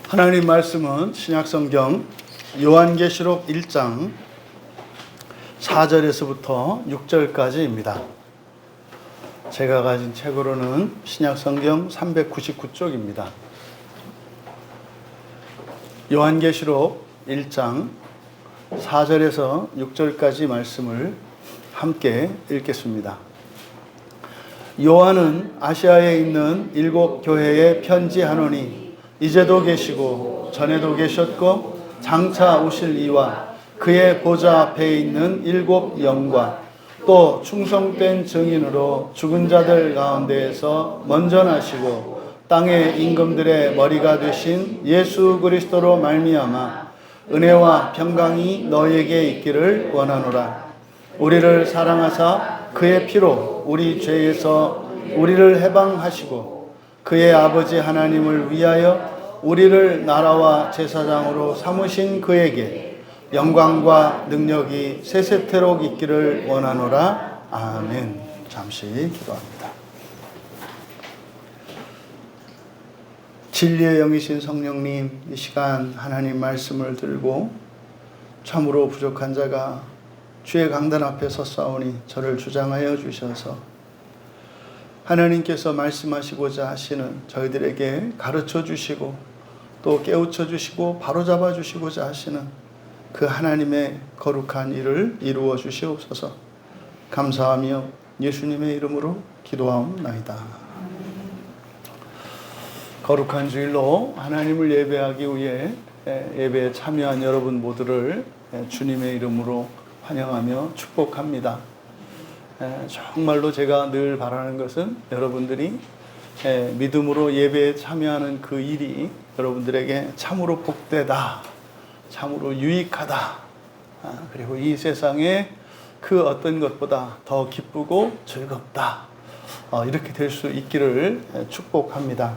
하나님 말씀은 신약성경 요한계시록 1장 4절에서부터 6절까지입니다. 제가 가진 책으로는 신약성경 399쪽입니다. 요한계시록 1장 4절에서 6절까지 말씀을 함께 읽겠습니다. 요한은 아시아에 있는 7 교회에 편지하노니 이제도 계시고 전에도 계셨고 장차 오실 이와 그의 보좌 앞에 있는 7 영과 또 충성된 증인으로 죽은 자들 가운데에서 먼저 나시고 땅의 임금들의 머리가 되신 예수 그리스도로 말미암아 은혜와 평강이 너에게 있기를 원하노라. 우리를 사랑하사 그의 피로 우리 죄에서 우리를 해방하시고 그의 아버지 하나님을 위하여 우리를 나라와 제사장으로 삼으신 그에게 영광과 능력이 세세토록 있기를 원하노라. 아멘. 잠시 기도합니다. 진리의 영이신 성령님, 이 시간 하나님 말씀을 들고 참으로 부족한 자가 주의 강단 앞에 섰사오니 저를 주장하여 주셔서 하나님께서 말씀하시고자 하시는 저희들에게 가르쳐 주시고 또 깨우쳐 주시고 바로잡아 주시고자 하시는 그 하나님의 거룩한 일을 이루어 주시옵소서. 감사하며 예수님의 이름으로 기도하옵나이다. 거룩한 주일로 하나님을 예배하기 위해 예배에 참여한 여러분 모두를 주님의 이름으로 환영하며 축복합니다. 정말로 제가 늘 바라는 것은 여러분들이 믿음으로 예배에 참여하는 그 일이 여러분들에게 참으로 복되다, 참으로 유익하다, 그리고 이 세상에 그 어떤 것보다 더 기쁘고 즐겁다, 이렇게 될 수 있기를 축복합니다.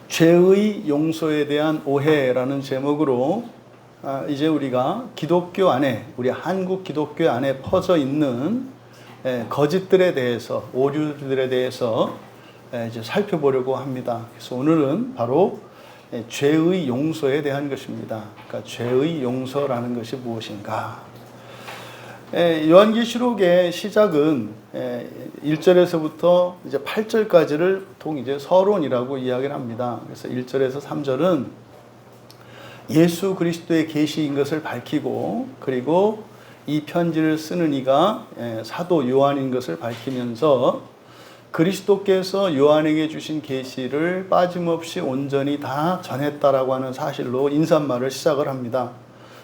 죄의 용서에 대한 오해라는 제목으로 이제 우리가 기독교 안에, 우리 한국 기독교 안에 퍼져 있는 거짓들에 대해서, 오류들에 대해서 이제 살펴보려고 합니다. 그래서 오늘은 바로 죄의 용서에 대한 것입니다. 그러니까 죄의 용서라는 것이 무엇인가? 요한계시록의 시작은 1절에서부터 이제 8절까지를 보통 이제 서론이라고 이야기를 합니다. 그래서 1절에서 3절은 예수 그리스도의 계시인 것을 밝히고, 그리고 이 편지를 쓰는 이가 사도 요한인 것을 밝히면서 그리스도께서 요한에게 주신 계시를 빠짐없이 온전히 다 전했다라고 하는 사실로 인사말을 시작을 합니다.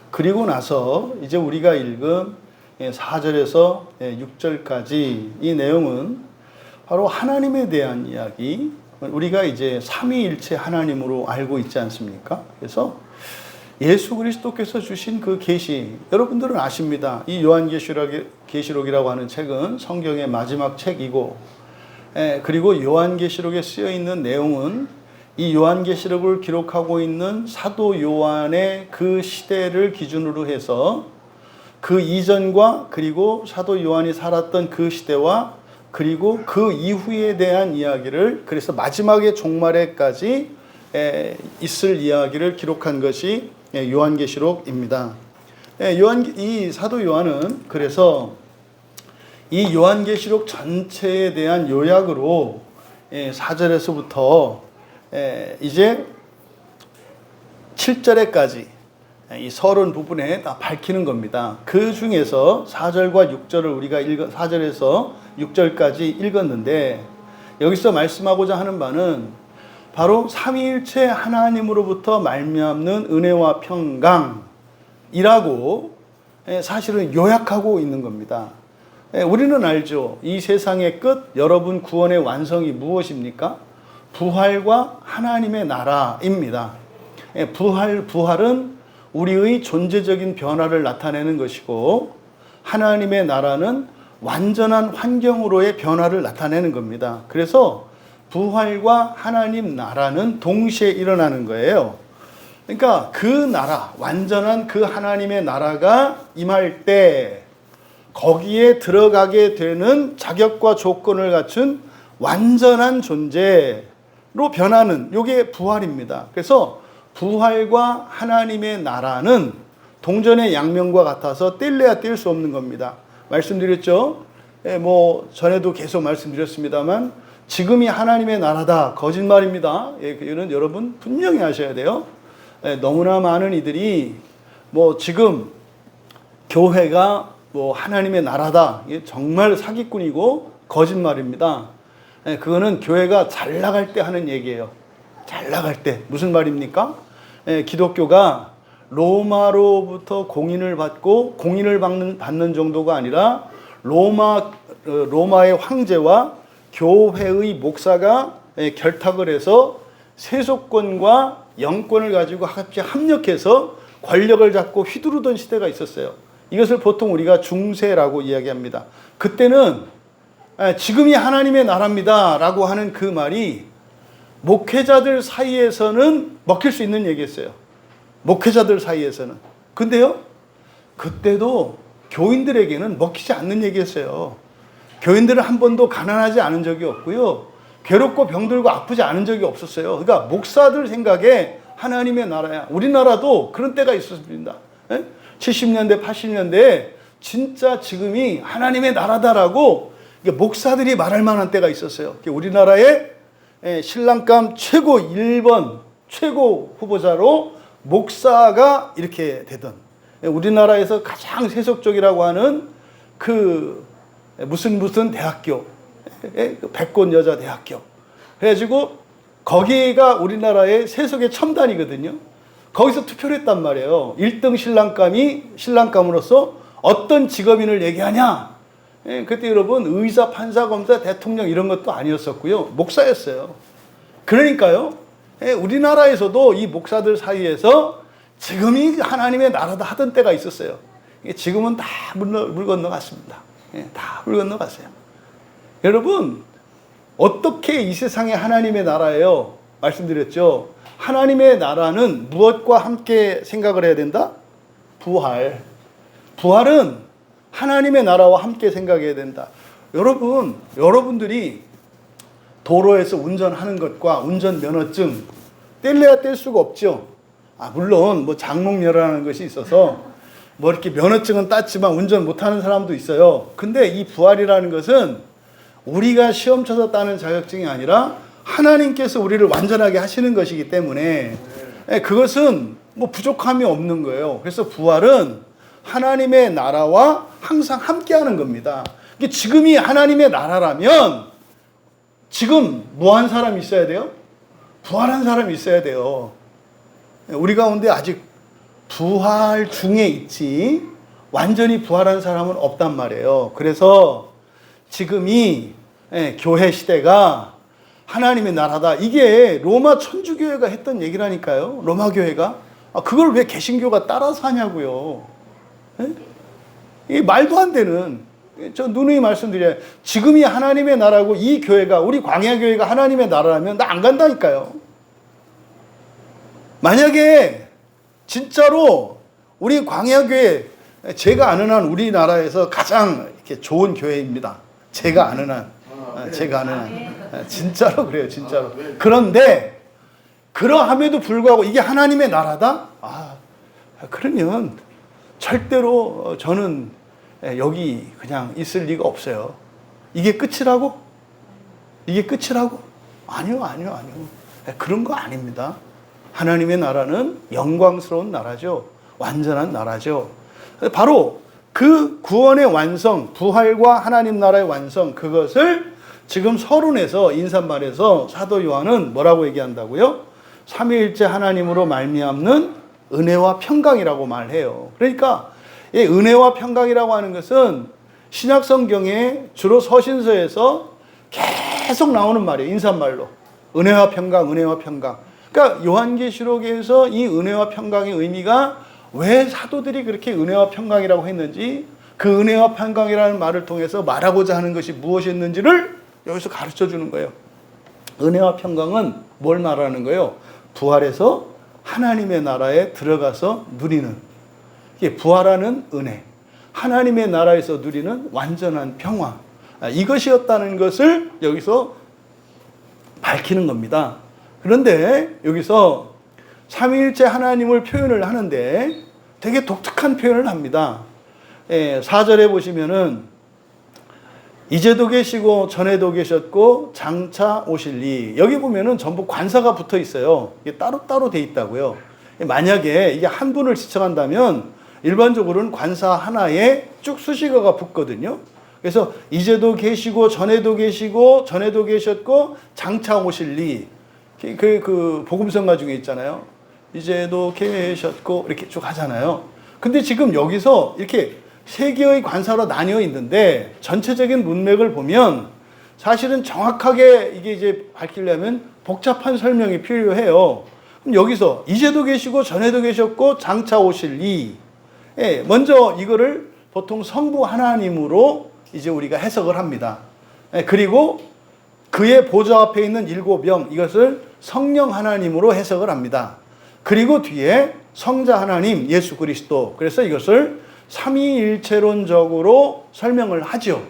그리고 나서 이제 우리가 읽은 4절에서 6절까지 이 내용은 바로 하나님에 대한 이야기, 우리가 이제 삼위일체 하나님으로 알고 있지 않습니까? 그래서 예수 그리스도께서 주신 그 계시, 여러분들은 아십니다. 이 요한계시록이라고 하는 책은 성경의 마지막 책이고, 그리고 요한계시록에 쓰여 있는 내용은 이 요한계시록을 기록하고 있는 사도 요한의 그 시대를 기준으로 해서 그 이전과 그리고 사도 요한이 살았던 그 시대와 그리고 그 이후에 대한 이야기를, 그래서 마지막에 종말에까지 있을 이야기를 기록한 것이 요한계시록입니다. 이 사도 요한은 그래서 이 요한계시록 전체에 대한 요약으로 4절에서부터 이제 7절에까지 이 서론 부분에 다 밝히는 겁니다. 그 중에서 4절과 6절을 우리가 4절에서 6절까지 읽었는데, 여기서 말씀하고자 하는 바는 바로 삼위일체 하나님으로부터 말미암는 은혜와 평강이라고 사실은 요약하고 있는 겁니다. 우리는 알죠. 이 세상의 끝, 여러분 구원의 완성이 무엇입니까? 부활과 하나님의 나라입니다. 부활은 우리의 존재적인 변화를 나타내는 것이고, 하나님의 나라는 완전한 환경으로의 변화를 나타내는 겁니다. 그래서 부활과 하나님 나라는 동시에 일어나는 거예요. 그러니까 그 나라, 완전한 그 하나님의 나라가 임할 때 거기에 들어가게 되는 자격과 조건을 갖춘 완전한 존재, 변하는 요게 부활입니다. 그래서 부활과 하나님의 나라는 동전의 양면과 같아서 뗄래야 뗄 수 없는 겁니다. 말씀드렸죠? 전에도 계속 말씀드렸습니다만 지금이 하나님의 나라다. 거짓말입니다. 이거는 여러분 분명히 아셔야 돼요. 너무나 많은 이들이 지금 교회가 하나님의 나라다. 이게 정말 사기꾼이고 거짓말입니다. 그거는 교회가 잘 나갈 때 하는 얘기예요. 잘 나갈 때. 무슨 말입니까? 기독교가 로마로부터 공인을 받는 정도가 아니라 로마의 황제와 교회의 목사가 결탁을 해서 세속권과 영권을 가지고 같이 합력해서 권력을 잡고 휘두르던 시대가 있었어요. 이것을 보통 우리가 중세라고 이야기합니다. 그때는 지금이 하나님의 나라입니다 라고 하는 그 말이 목회자들 사이에서는 먹힐 수 있는 얘기였어요. 목회자들 사이에서는. 근데요, 그때도 교인들에게는 먹히지 않는 얘기였어요. 교인들은 한 번도 가난하지 않은 적이 없고요, 괴롭고 병들고 아프지 않은 적이 없었어요. 그러니까 목사들 생각에 하나님의 나라야. 우리나라도 그런 때가 있었습니다. 70년대, 80년대에 진짜 지금이 하나님의 나라다라고 목사들이 말할 만한 때가 있었어요. 우리나라의 신랑감 최고 1번 최고 후보자로 목사가 이렇게 되던, 우리나라에서 가장 세속적이라고 하는 그 무슨 대학교, 백곤 여자 대학교 그래가지고 거기가 우리나라의 세속의 첨단이거든요. 거기서 투표를 했단 말이에요. 1등 신랑감으로서 어떤 직업인을 얘기하냐. 그때 여러분 의사, 판사, 검사, 대통령 이런 것도 아니었었고요, 목사였어요. 그러니까요, 우리나라에서도 이 목사들 사이에서 지금이 하나님의 나라다 하던 때가 있었어요. 지금은 다 물 건너갔습니다. 다 물 건너갔어요. 여러분, 어떻게 이 세상에 하나님의 나라예요? 말씀드렸죠. 하나님의 나라는 무엇과 함께 생각을 해야 된다? 부활. 부활은 하나님의 나라와 함께 생각해야 된다. 여러분들이 도로에서 운전하는 것과 운전면허증 뗄래야 뗄 수가 없죠. 물론 장롱면허라는 것이 있어서 이렇게 면허증은 땄지만 운전 못하는 사람도 있어요. 근데 이 부활이라는 것은 우리가 시험 쳐서 따는 자격증이 아니라 하나님께서 우리를 완전하게 하시는 것이기 때문에 그것은 부족함이 없는 거예요. 그래서 부활은 하나님의 나라와 항상 함께하는 겁니다. 지금이 하나님의 나라라면 지금 뭐한 사람이 있어야 돼요? 부활한 사람이 있어야 돼요. 우리 가운데 아직 부활 중에 있지 완전히 부활한 사람은 없단 말이에요. 그래서 지금이 교회 시대가 하나님의 나라다. 이게 로마 천주교회가 했던 얘기라니까요. 로마 교회가. 그걸 왜 개신교가 따라서 하냐고요. 이게 말도 안 되는, 저 누누이 말씀드려요. 지금이 하나님의 나라고 이 교회가, 우리 광야교회가 하나님의 나라라면 나 안 간다니까요. 만약에 진짜로 우리 광야교회, 제가 아는 한 우리나라에서 가장 이렇게 좋은 교회입니다. 제가 아는 한. 진짜로 그래요, 진짜로. 그런데 그러함에도 불구하고 이게 하나님의 나라다? 그러면 절대로 저는 여기 그냥 있을 리가 없어요. 이게 끝이라고? 이게 끝이라고? 아니요. 그런 거 아닙니다. 하나님의 나라는 영광스러운 나라죠. 완전한 나라죠. 바로 그 구원의 완성, 부활과 하나님 나라의 완성, 그것을 지금 서론에서, 인사말에서 사도 요한은 뭐라고 얘기한다고요? 삼위일체 하나님으로 말미암는 은혜와 평강이라고 말해요. 그러니까 이 은혜와 평강이라고 하는 것은 신약 성경에 주로 서신서에서 계속 나오는 말이에요. 인사말로. 은혜와 평강, 은혜와 평강. 그러니까 요한계시록에서 이 은혜와 평강의 의미가 왜 사도들이 그렇게 은혜와 평강이라고 했는지, 그 은혜와 평강이라는 말을 통해서 말하고자 하는 것이 무엇이었는지를 여기서 가르쳐 주는 거예요. 은혜와 평강은 뭘 말하는 거예요? 부활해서 하나님의 나라에 들어가서 누리는, 이게 부활하는 은혜, 하나님의 나라에서 누리는 완전한 평화, 이것이었다는 것을 여기서 밝히는 겁니다. 그런데 여기서 삼위일체 하나님을 표현을 하는데 되게 독특한 표현을 합니다. 4절에 보시면은 이제도 계시고 전에도 계셨고 장차 오실리. 여기 보면은 전부 관사가 붙어 있어요. 이게 따로따로 돼 있다고요. 만약에 이게 한 분을 지칭한다면 일반적으로는 관사 하나에 쭉 수식어가 붙거든요. 그래서 이제도 계시고 전에도 계시고 전에도 계셨고 장차 오실리. 그 복음성가 중에 있잖아요. 이제도 계셨고 이렇게 쭉 하잖아요. 근데 지금 여기서 이렇게 세 개의 관사로 나뉘어 있는데 전체적인 문맥을 보면 사실은 정확하게 이게 이제 밝히려면 복잡한 설명이 필요해요. 그럼 여기서 이제도 계시고 전에도 계셨고 장차 오실 이. 먼저 이거를 보통 성부 하나님으로 이제 우리가 해석을 합니다. 그리고 그의 보좌 앞에 있는 일곱 영, 이것을 성령 하나님으로 해석을 합니다. 그리고 뒤에 성자 하나님 예수 그리스도. 그래서 이것을 삼위일체론적으로 설명을 하죠.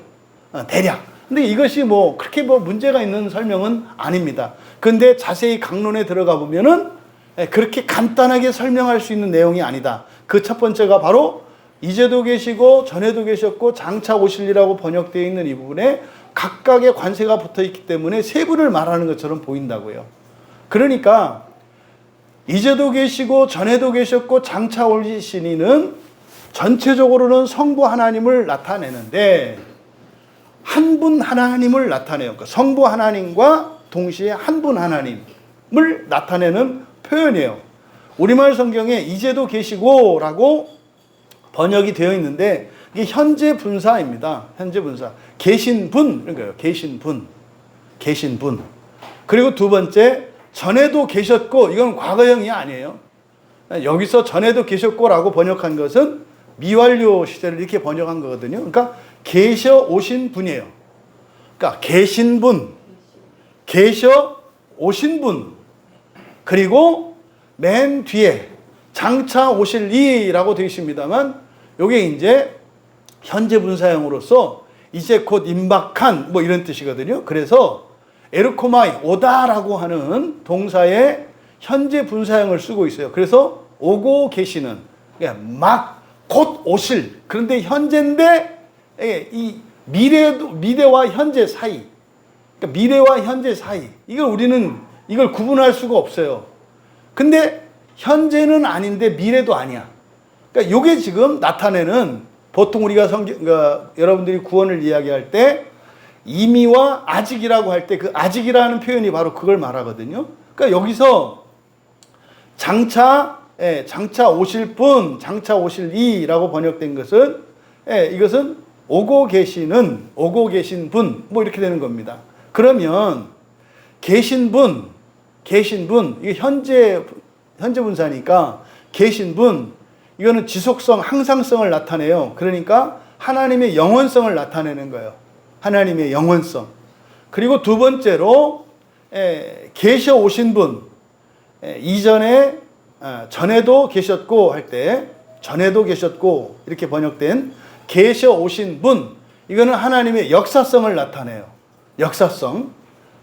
대략. 근데 이것이 뭐 그렇게 뭐 문제가 있는 설명은 아닙니다. 근데 자세히 강론에 들어가 보면은 그렇게 간단하게 설명할 수 있는 내용이 아니다. 그 첫 번째가 바로 이제도 계시고 전에도 계셨고 장차 오실리라고 번역되어 있는 이 부분에 각각의 관세가 붙어 있기 때문에 세 분을 말하는 것처럼 보인다고요. 그러니까 이제도 계시고 전에도 계셨고 장차 오시니는 전체적으로는 성부 하나님을 나타내는데 한 분 하나님을 나타내요. 그러니까 성부 하나님과 동시에 한 분 하나님을 나타내는 표현이에요. 우리말 성경에 이제도 계시고 라고 번역이 되어 있는데 이게 현재 분사입니다. 현재 분사. 계신 분, 그러니까요. 계신 분. 계신 분. 그리고 두 번째, 전에도 계셨고, 이건 과거형이 아니에요. 여기서 전에도 계셨고라고 번역한 것은 미완료 시대를 이렇게 번역한 거거든요. 그러니까 계셔 오신 분이에요. 그러니까 계신 분, 계셔 오신 분, 그리고 맨 뒤에 장차 오실 이라고 되어 있습니다만 이게 이제 현재 분사형으로서 이제 곧 임박한 뭐 이런 뜻이거든요. 그래서 에르코마이 오다라고 하는 동사의 현재 분사형을 쓰고 있어요. 그래서 오고 계시는, 막 곧 오실. 그런데 현재인데 이 미래와 현재 사이, 그러니까 미래와 현재 사이. 이걸 우리는 이걸 구분할 수가 없어요. 근데 현재는 아닌데 미래도 아니야. 그러니까 이게 지금 나타내는, 보통 우리가 그러니까 여러분들이 구원을 이야기할 때 이미와 아직이라고 할 때 그 아직이라는 표현이 바로 그걸 말하거든요. 그러니까 여기서 장차 오실 분, 장차 오실 이라고 번역된 것은 이것은 오고 계신 분, 뭐 이렇게 되는 겁니다. 그러면 계신 분, 이게 현재 분사니까 계신 분, 이거는 지속성, 항상성을 나타내요. 그러니까 하나님의 영원성을 나타내는 거예요. 하나님의 영원성. 그리고 두 번째로 계셔 오신 분, 이전에 전에도 계셨고 할 때 전에도 계셨고 이렇게 번역된 계셔 오신 분, 이거는 하나님의 역사성을 나타내요. 역사성.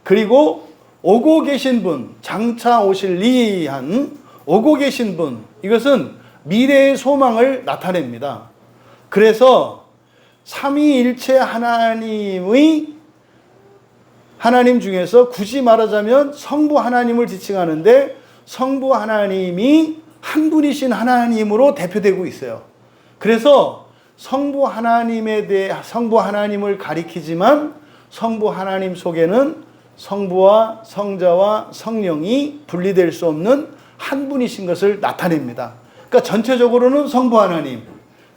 그리고 오고 계신 분, 장차 오실 리한 오고 계신 분, 이것은 미래의 소망을 나타냅니다. 그래서 삼위일체 하나님 중에서 굳이 말하자면 성부 하나님을 지칭하는데 성부 하나님이 한 분이신 하나님으로 대표되고 있어요. 그래서 성부 하나님을 가리키지만 성부 하나님 속에는 성부와 성자와 성령이 분리될 수 없는 한 분이신 것을 나타냅니다. 그러니까 전체적으로는 성부 하나님,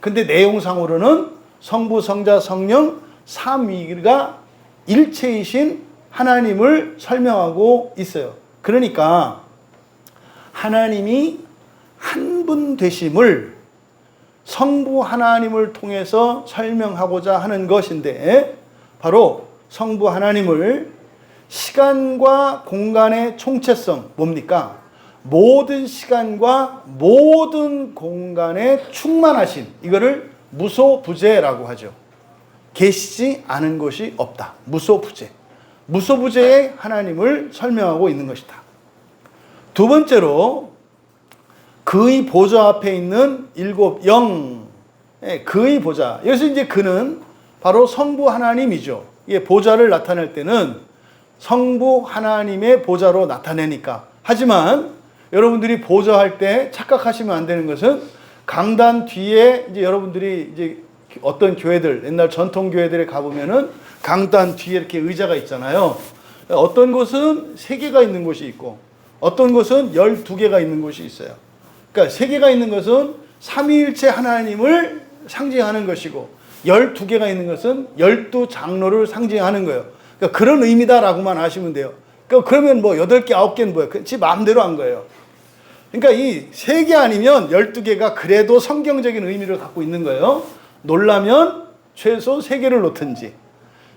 근데 내용상으로는 성부, 성자, 성령 삼위가 일체이신 하나님을 설명하고 있어요. 그러니까 하나님이 한 분 되심을 성부 하나님을 통해서 설명하고자 하는 것인데, 바로 성부 하나님을 시간과 공간의 총체성, 뭡니까? 모든 시간과 모든 공간에 충만하신, 이거를 무소부재라고 하죠. 계시지 않은 것이 없다. 무소부재. 무소부재의 하나님을 설명하고 있는 것이다. 두 번째로 그의 보좌 앞에 있는 일곱 영, 그의 보좌. 여기서 이제 그는 바로 성부 하나님이죠. 이게 보좌를 나타낼 때는 성부 하나님의 보좌로 나타내니까. 하지만 여러분들이 보좌할 때 착각하시면 안 되는 것은 강단 뒤에 이제 여러분들이 이제 어떤 교회들, 옛날 전통 교회들에 가보면은 강단 뒤에 이렇게 의자가 있잖아요. 어떤 곳은 3개가 있는 곳이 있고 어떤 곳은 12개가 있는 곳이 있어요. 그러니까 3개가 있는 것은 삼위일체 하나님을 상징하는 것이고 12개가 있는 것은 12장로를 상징하는 거예요. 그러니까 그런 의미다라고만 아시면 돼요. 그러면 뭐 8개, 9개는 뭐예요? 지 마음대로 한 거예요. 그러니까 이 3개 아니면 12개가 그래도 성경적인 의미를 갖고 있는 거예요. 놀라면 최소 3개를 놓든지,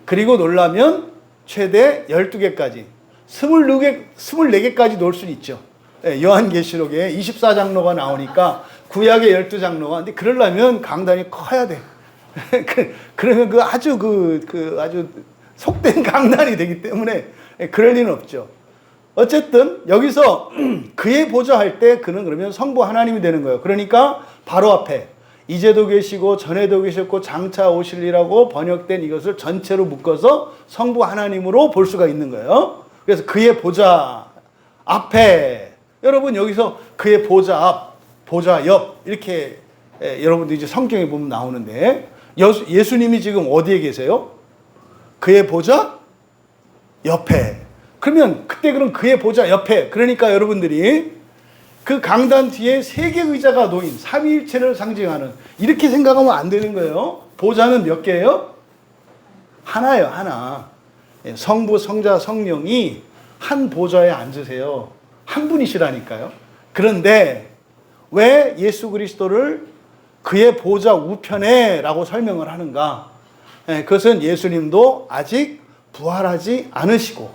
그리고 놀라면 최대 12개까지, 24개까지 놓을 수는 있죠. 요한계시록에 24장로가 나오니까 구약의 12장로가, 근데 그러려면 강단이 커야 돼. 그러면 아주 속된 강단이 되기 때문에 그럴 리는 없죠. 어쨌든 여기서 그의 보좌할 때 그는 그러면 성부 하나님이 되는 거예요. 그러니까 바로 앞에 이제도 계시고 전에도 계셨고 장차 오실이라고 번역된 이것을 전체로 묶어서 성부 하나님으로 볼 수가 있는 거예요. 그래서 그의 보좌 앞에, 여러분 여기서 그의 보좌 앞, 보좌 옆 이렇게 여러분들 이제 성경에 보면 나오는데 예수님이 지금 어디에 계세요? 그의 보좌 옆에. 그러면 그때 그럼 그의 보좌 옆에, 그러니까 여러분들이 그 강단 뒤에 3개 의자가 놓인 삼위일체를 상징하는, 이렇게 생각하면 안 되는 거예요. 보좌는 몇 개예요? 하나예요, 하나. 성부, 성자, 성령이 한 보좌에 앉으세요. 한 분이시라니까요. 그런데 왜 예수 그리스도를 그의 보좌 우편에 라고 설명을 하는가? 그것은 예수님도 아직 부활하지 않으시고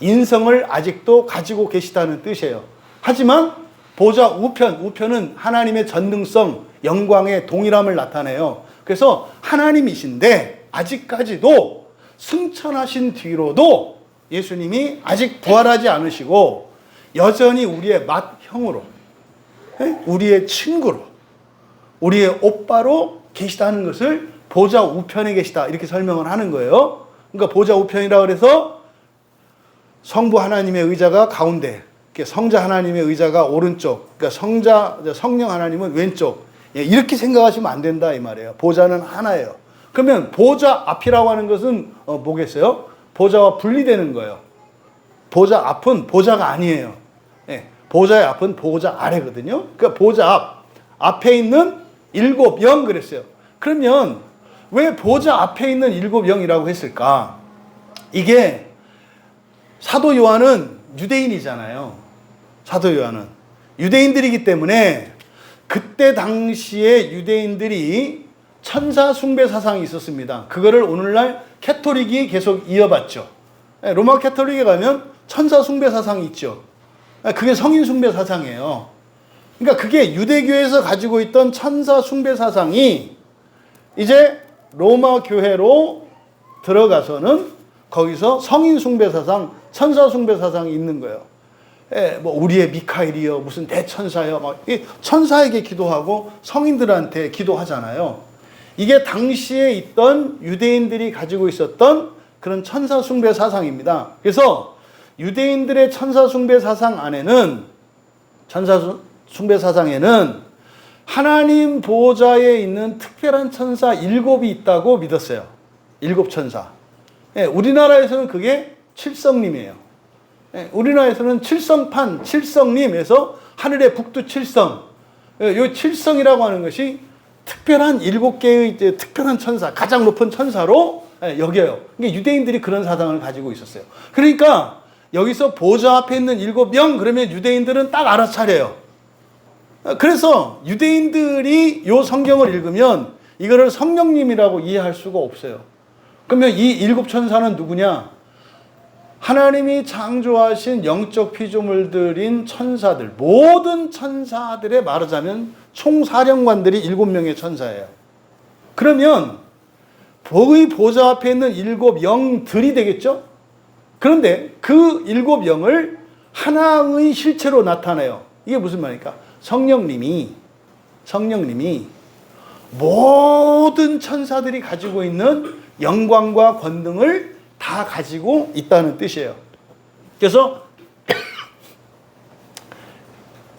인성을 아직도 가지고 계시다는 뜻이에요. 하지만 보좌 우편은 하나님의 전능성, 영광의 동일함을 나타내요. 그래서 하나님이신데 아직까지도 승천하신 뒤로도 예수님이 아직 부활하지 않으시고 여전히 우리의 맏형으로, 우리의 친구로, 우리의 오빠로 계시다는 것을 보좌 우편에 계시다 이렇게 설명을 하는 거예요. 그러니까 보좌 우편이라고 해서 성부 하나님의 의자가 가운데, 성자 하나님의 의자가 오른쪽, 그러니까 성령 하나님은 왼쪽, 이렇게 생각하시면 안 된다 이 말이에요. 보좌는 하나예요. 그러면 보좌 앞이라고 하는 것은 뭐겠어요? 보좌와 분리되는 거예요. 보좌 앞은 보좌가 아니에요. 보좌의 앞은 보좌 아래거든요. 그러니까 보좌 앞에 있는 7영 그랬어요. 그러면 왜 보좌 앞에 있는 7영이라고 했을까? 이게 사도 요한은 유대인이잖아요. 사도 요한은 유대인들이기 때문에 그때 당시에 유대인들이 천사 숭배 사상이 있었습니다. 그거를 오늘날 캐토릭이 계속 이어받죠. 로마 캐토릭에 가면 천사 숭배 사상이 있죠. 그게 성인 숭배 사상이에요. 그러니까 그게 유대교에서 가지고 있던 천사 숭배 사상이 이제 로마 교회로 들어가서는 거기서 성인 숭배 사상, 천사 숭배 사상이 있는 거예요. 뭐 우리의 미카엘이요, 무슨 대천사요, 막 천사에게 기도하고 성인들한테 기도하잖아요. 이게 당시에 있던 유대인들이 가지고 있었던 그런 천사 숭배 사상입니다. 그래서 유대인들의 천사 숭배 사상 안에는, 천사 숭배 사상에는 하나님 보좌에 있는 특별한 천사 7이 있다고 믿었어요. 7 천사. 우리나라에서는 그게 칠성님이에요. 우리나라에서는 칠성판, 칠성님에서 하늘의 북두 칠성. 이 칠성이라고 하는 것이 특별한 7개의 특별한 천사, 가장 높은 천사로 여겨요. 그러니까 유대인들이 그런 사상을 가지고 있었어요. 그러니까 여기서 보좌 앞에 있는 7영 그러면 유대인들은 딱 알아차려요. 그래서 유대인들이 이 성경을 읽으면 이거를 성령님이라고 이해할 수가 없어요. 그러면 이 7 천사는 누구냐? 하나님이 창조하신 영적 피조물들인 천사들, 모든 천사들에 말하자면 총사령관들이 7명의 천사예요. 그러면 복의 보좌 앞에 있는 7 영들이 되겠죠? 그런데 그 7 영을 하나의 실체로 나타나요. 이게 무슨 말입니까? 성령님이 모든 천사들이 가지고 있는 영광과 권능을 다 가지고 있다는 뜻이에요. 그래서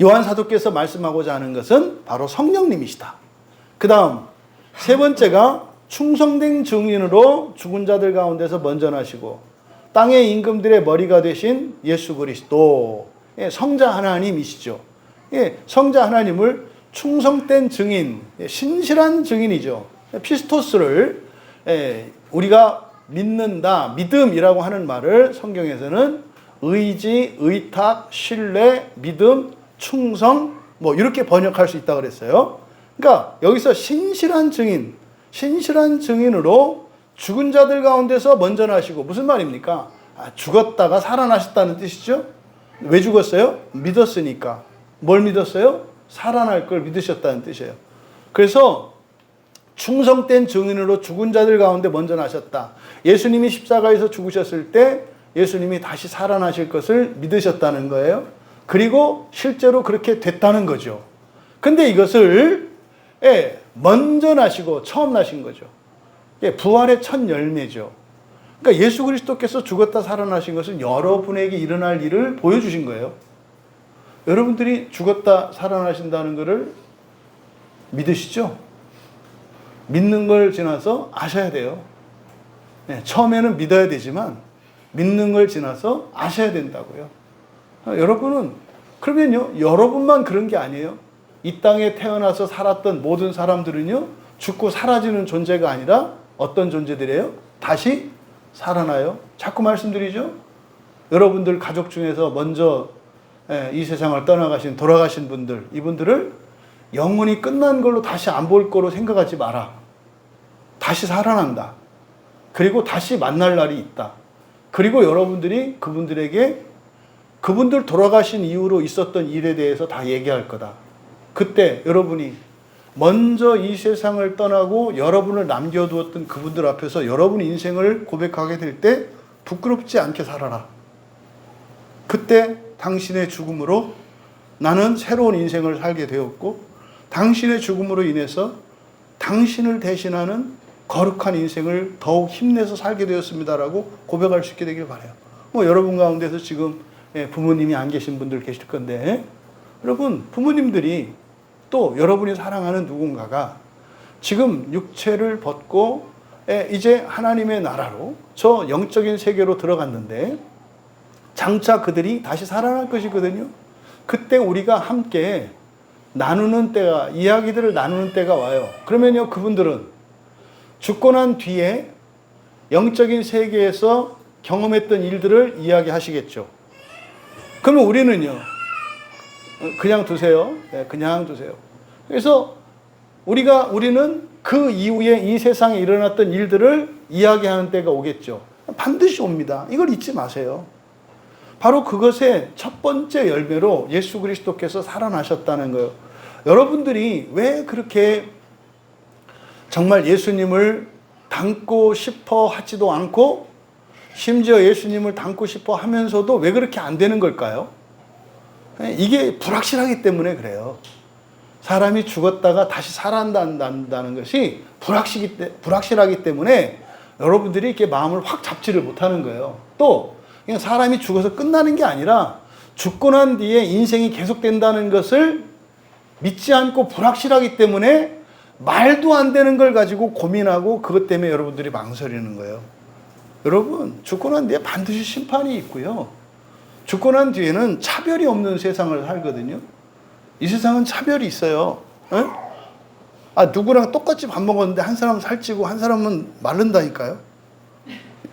요한 사도께서 말씀하고자 하는 것은 바로 성령님이시다. 그 다음 세 번째가 충성된 증인으로 죽은 자들 가운데서 먼저 나시고 땅의 임금들의 머리가 되신 예수 그리스도, 성자 하나님이시죠. 성자 하나님을 충성된 증인, 신실한 증인이죠. 피스토스를 우리가 믿는다, 믿음이라고 하는 말을 성경에서는 의지, 의탁, 신뢰, 믿음, 충성 뭐 이렇게 번역할 수 있다고 그랬어요. 그러니까 여기서 신실한 증인으로 죽은 자들 가운데서 먼저 나시고, 무슨 말입니까? 죽었다가 살아나셨다는 뜻이죠. 왜 죽었어요? 믿었으니까. 뭘 믿었어요? 살아날 걸 믿으셨다는 뜻이에요. 그래서 충성된 증인으로 죽은 자들 가운데 먼저 나셨다. 예수님이 십자가에서 죽으셨을 때 예수님이 다시 살아나실 것을 믿으셨다는 거예요. 그리고 실제로 그렇게 됐다는 거죠. 근데 이것을 먼저 나시고 처음 나신 거죠. 부활의 첫 열매죠. 그러니까 예수 그리스도께서 죽었다 살아나신 것은 여러분에게 일어날 일을 보여주신 거예요. 여러분들이 죽었다 살아나신다는 것을 믿으시죠? 믿는 걸 지나서 아셔야 돼요. 처음에는 믿어야 되지만 믿는 걸 지나서 아셔야 된다고요. 여러분은, 그러면요, 여러분만 그런 게 아니에요. 이 땅에 태어나서 살았던 모든 사람들은요, 죽고 사라지는 존재가 아니라 어떤 존재들이에요? 다시 살아나요. 자꾸 말씀드리죠. 여러분들 가족 중에서 먼저 이 세상을 돌아가신 분들, 이분들을 영원히 끝난 걸로 다시 안 볼 거로 생각하지 마라. 다시 살아난다. 그리고 다시 만날 날이 있다. 그리고 여러분들이 그분들 돌아가신 이후로 있었던 일에 대해서 다 얘기할 거다. 그때 여러분이 먼저 이 세상을 떠나고 여러분을 남겨두었던 그분들 앞에서 여러분 인생을 고백하게 될 때 부끄럽지 않게 살아라. 그때 당신의 죽음으로 나는 새로운 인생을 살게 되었고, 당신의 죽음으로 인해서 당신을 대신하는 거룩한 인생을 더욱 힘내서 살게 되었습니다라고 고백할 수 있게 되길 바라요. 여러분 가운데서 지금 부모님이 안 계신 분들 계실 건데, 여러분 부모님들이 또 여러분이 사랑하는 누군가가 지금 육체를 벗고 이제 하나님의 나라로, 저 영적인 세계로 들어갔는데 장차 그들이 다시 살아날 것이거든요. 그때 우리가 함께 나누는 때가, 이야기들을 나누는 때가 와요. 그러면요, 그분들은 죽고 난 뒤에 영적인 세계에서 경험했던 일들을 이야기하시겠죠. 그러면 우리는요, 그냥 두세요. 그냥 두세요. 그래서 우리는 그 이후에 이 세상에 일어났던 일들을 이야기하는 때가 오겠죠. 반드시 옵니다. 이걸 잊지 마세요. 바로 그것의 첫 번째 열매로 예수 그리스도께서 살아나셨다는 거예요. 여러분들이 왜 그렇게 정말 예수님을 닮고 싶어 하지도 않고, 심지어 예수님을 닮고 싶어 하면서도 왜 그렇게 안 되는 걸까요? 이게 불확실하기 때문에 그래요. 사람이 죽었다가 다시 살아난다는 것이 불확실하기 때문에 여러분들이 이렇게 마음을 확 잡지를 못하는 거예요. 또 그냥 사람이 죽어서 끝나는 게 아니라 죽고 난 뒤에 인생이 계속된다는 것을 믿지 않고 불확실하기 때문에 말도 안 되는 걸 가지고 고민하고, 그것 때문에 여러분들이 망설이는 거예요. 여러분, 죽고 난 뒤에 반드시 심판이 있고요. 죽고 난 뒤에는 차별이 없는 세상을 살거든요. 이 세상은 차별이 있어요. 누구랑 똑같이 밥 먹었는데 한 사람은 살찌고 한 사람은 마른다니까요.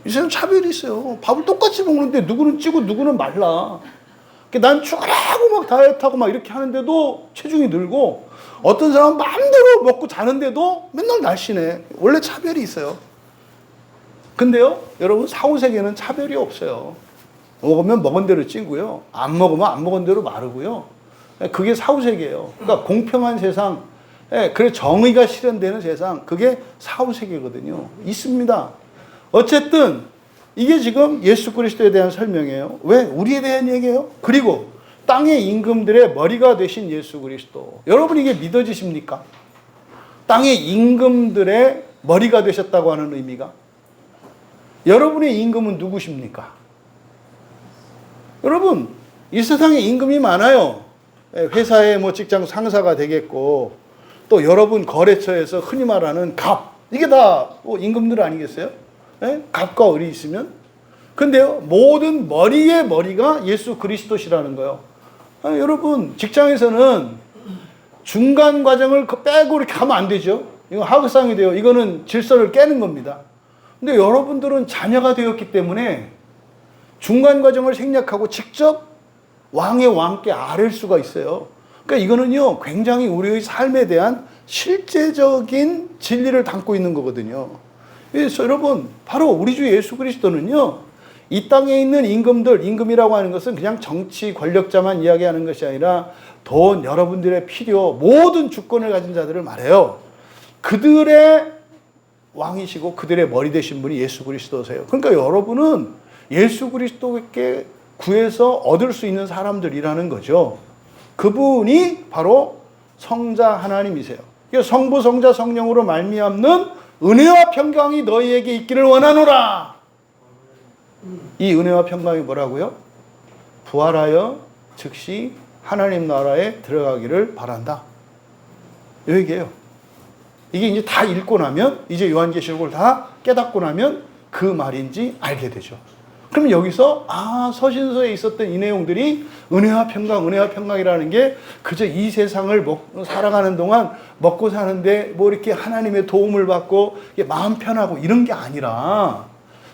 이 세상 차별이 있어요. 밥을 똑같이 먹는데 누구는 찌고 누구는 말라. 난 죽으라고 막 다이어트하고 막 이렇게 하는데도 체중이 늘고, 어떤 사람은 마음대로 먹고 자는데도 맨날 날씬해. 원래 차별이 있어요. 근데요, 여러분, 사후세계는 차별이 없어요. 먹으면 먹은 대로 찌고요, 안 먹으면 안 먹은 대로 마르고요. 그게 사후세계예요. 그러니까 공평한 세상, 그래 정의가 실현되는 세상, 그게 사후세계거든요. 있습니다. 어쨌든 이게 지금 예수 그리스도에 대한 설명이에요. 왜? 우리에 대한 얘기예요. 그리고 땅의 임금들의 머리가 되신 예수 그리스도. 여러분 이게 믿어지십니까? 땅의 임금들의 머리가 되셨다고 하는 의미가. 여러분의 임금은 누구십니까? 여러분, 이 세상에 임금이 많아요. 회사의 뭐 직장 상사가 되겠고, 또 여러분 거래처에서 흔히 말하는 갑, 이게 다 임금들 아니겠어요? 갑과 을이 있으면. 근데요, 모든 머리의 머리가 예수 그리스도시라는 거예요. 여러분, 직장에서는 중간 과정을 빼고 이렇게 하면 안 되죠. 이거 하극상이 돼요. 이거는 질서를 깨는 겁니다. 근데 여러분들은 자녀가 되었기 때문에 중간 과정을 생략하고 직접 왕의 왕께 아랠 수가 있어요. 그러니까 이거는요, 굉장히 우리의 삶에 대한 실제적인 진리를 담고 있는 거거든요. 그래서 여러분, 바로 우리 주 예수 그리스도는요, 이 땅에 있는 임금들, 임금이라고 하는 것은 그냥 정치 권력자만 이야기하는 것이 아니라 돈, 여러분들의 필요, 모든 주권을 가진 자들을 말해요. 그들의 왕이시고 그들의 머리 되신 분이 예수 그리스도세요. 그러니까 여러분은 예수 그리스도께 구해서 얻을 수 있는 사람들이라는 거죠. 그분이 바로 성자 하나님이세요. 성부, 성자, 성령으로 말미암는 은혜와 평강이 너희에게 있기를 원하노라. 이 은혜와 평강이 뭐라고요? 부활하여 즉시 하나님 나라에 들어가기를 바란다. 이 얘기예요. 이게 이제 다 읽고 나면, 이제 요한계시록을 다 깨닫고 나면 그 말인지 알게 되죠. 그럼 여기서 서신서에 있었던 이 내용들이 은혜와 평강이라는 게 그저 이 세상을 살아가는 동안 먹고 사는데 뭐 이렇게 하나님의 도움을 받고 마음 편하고 이런 게 아니라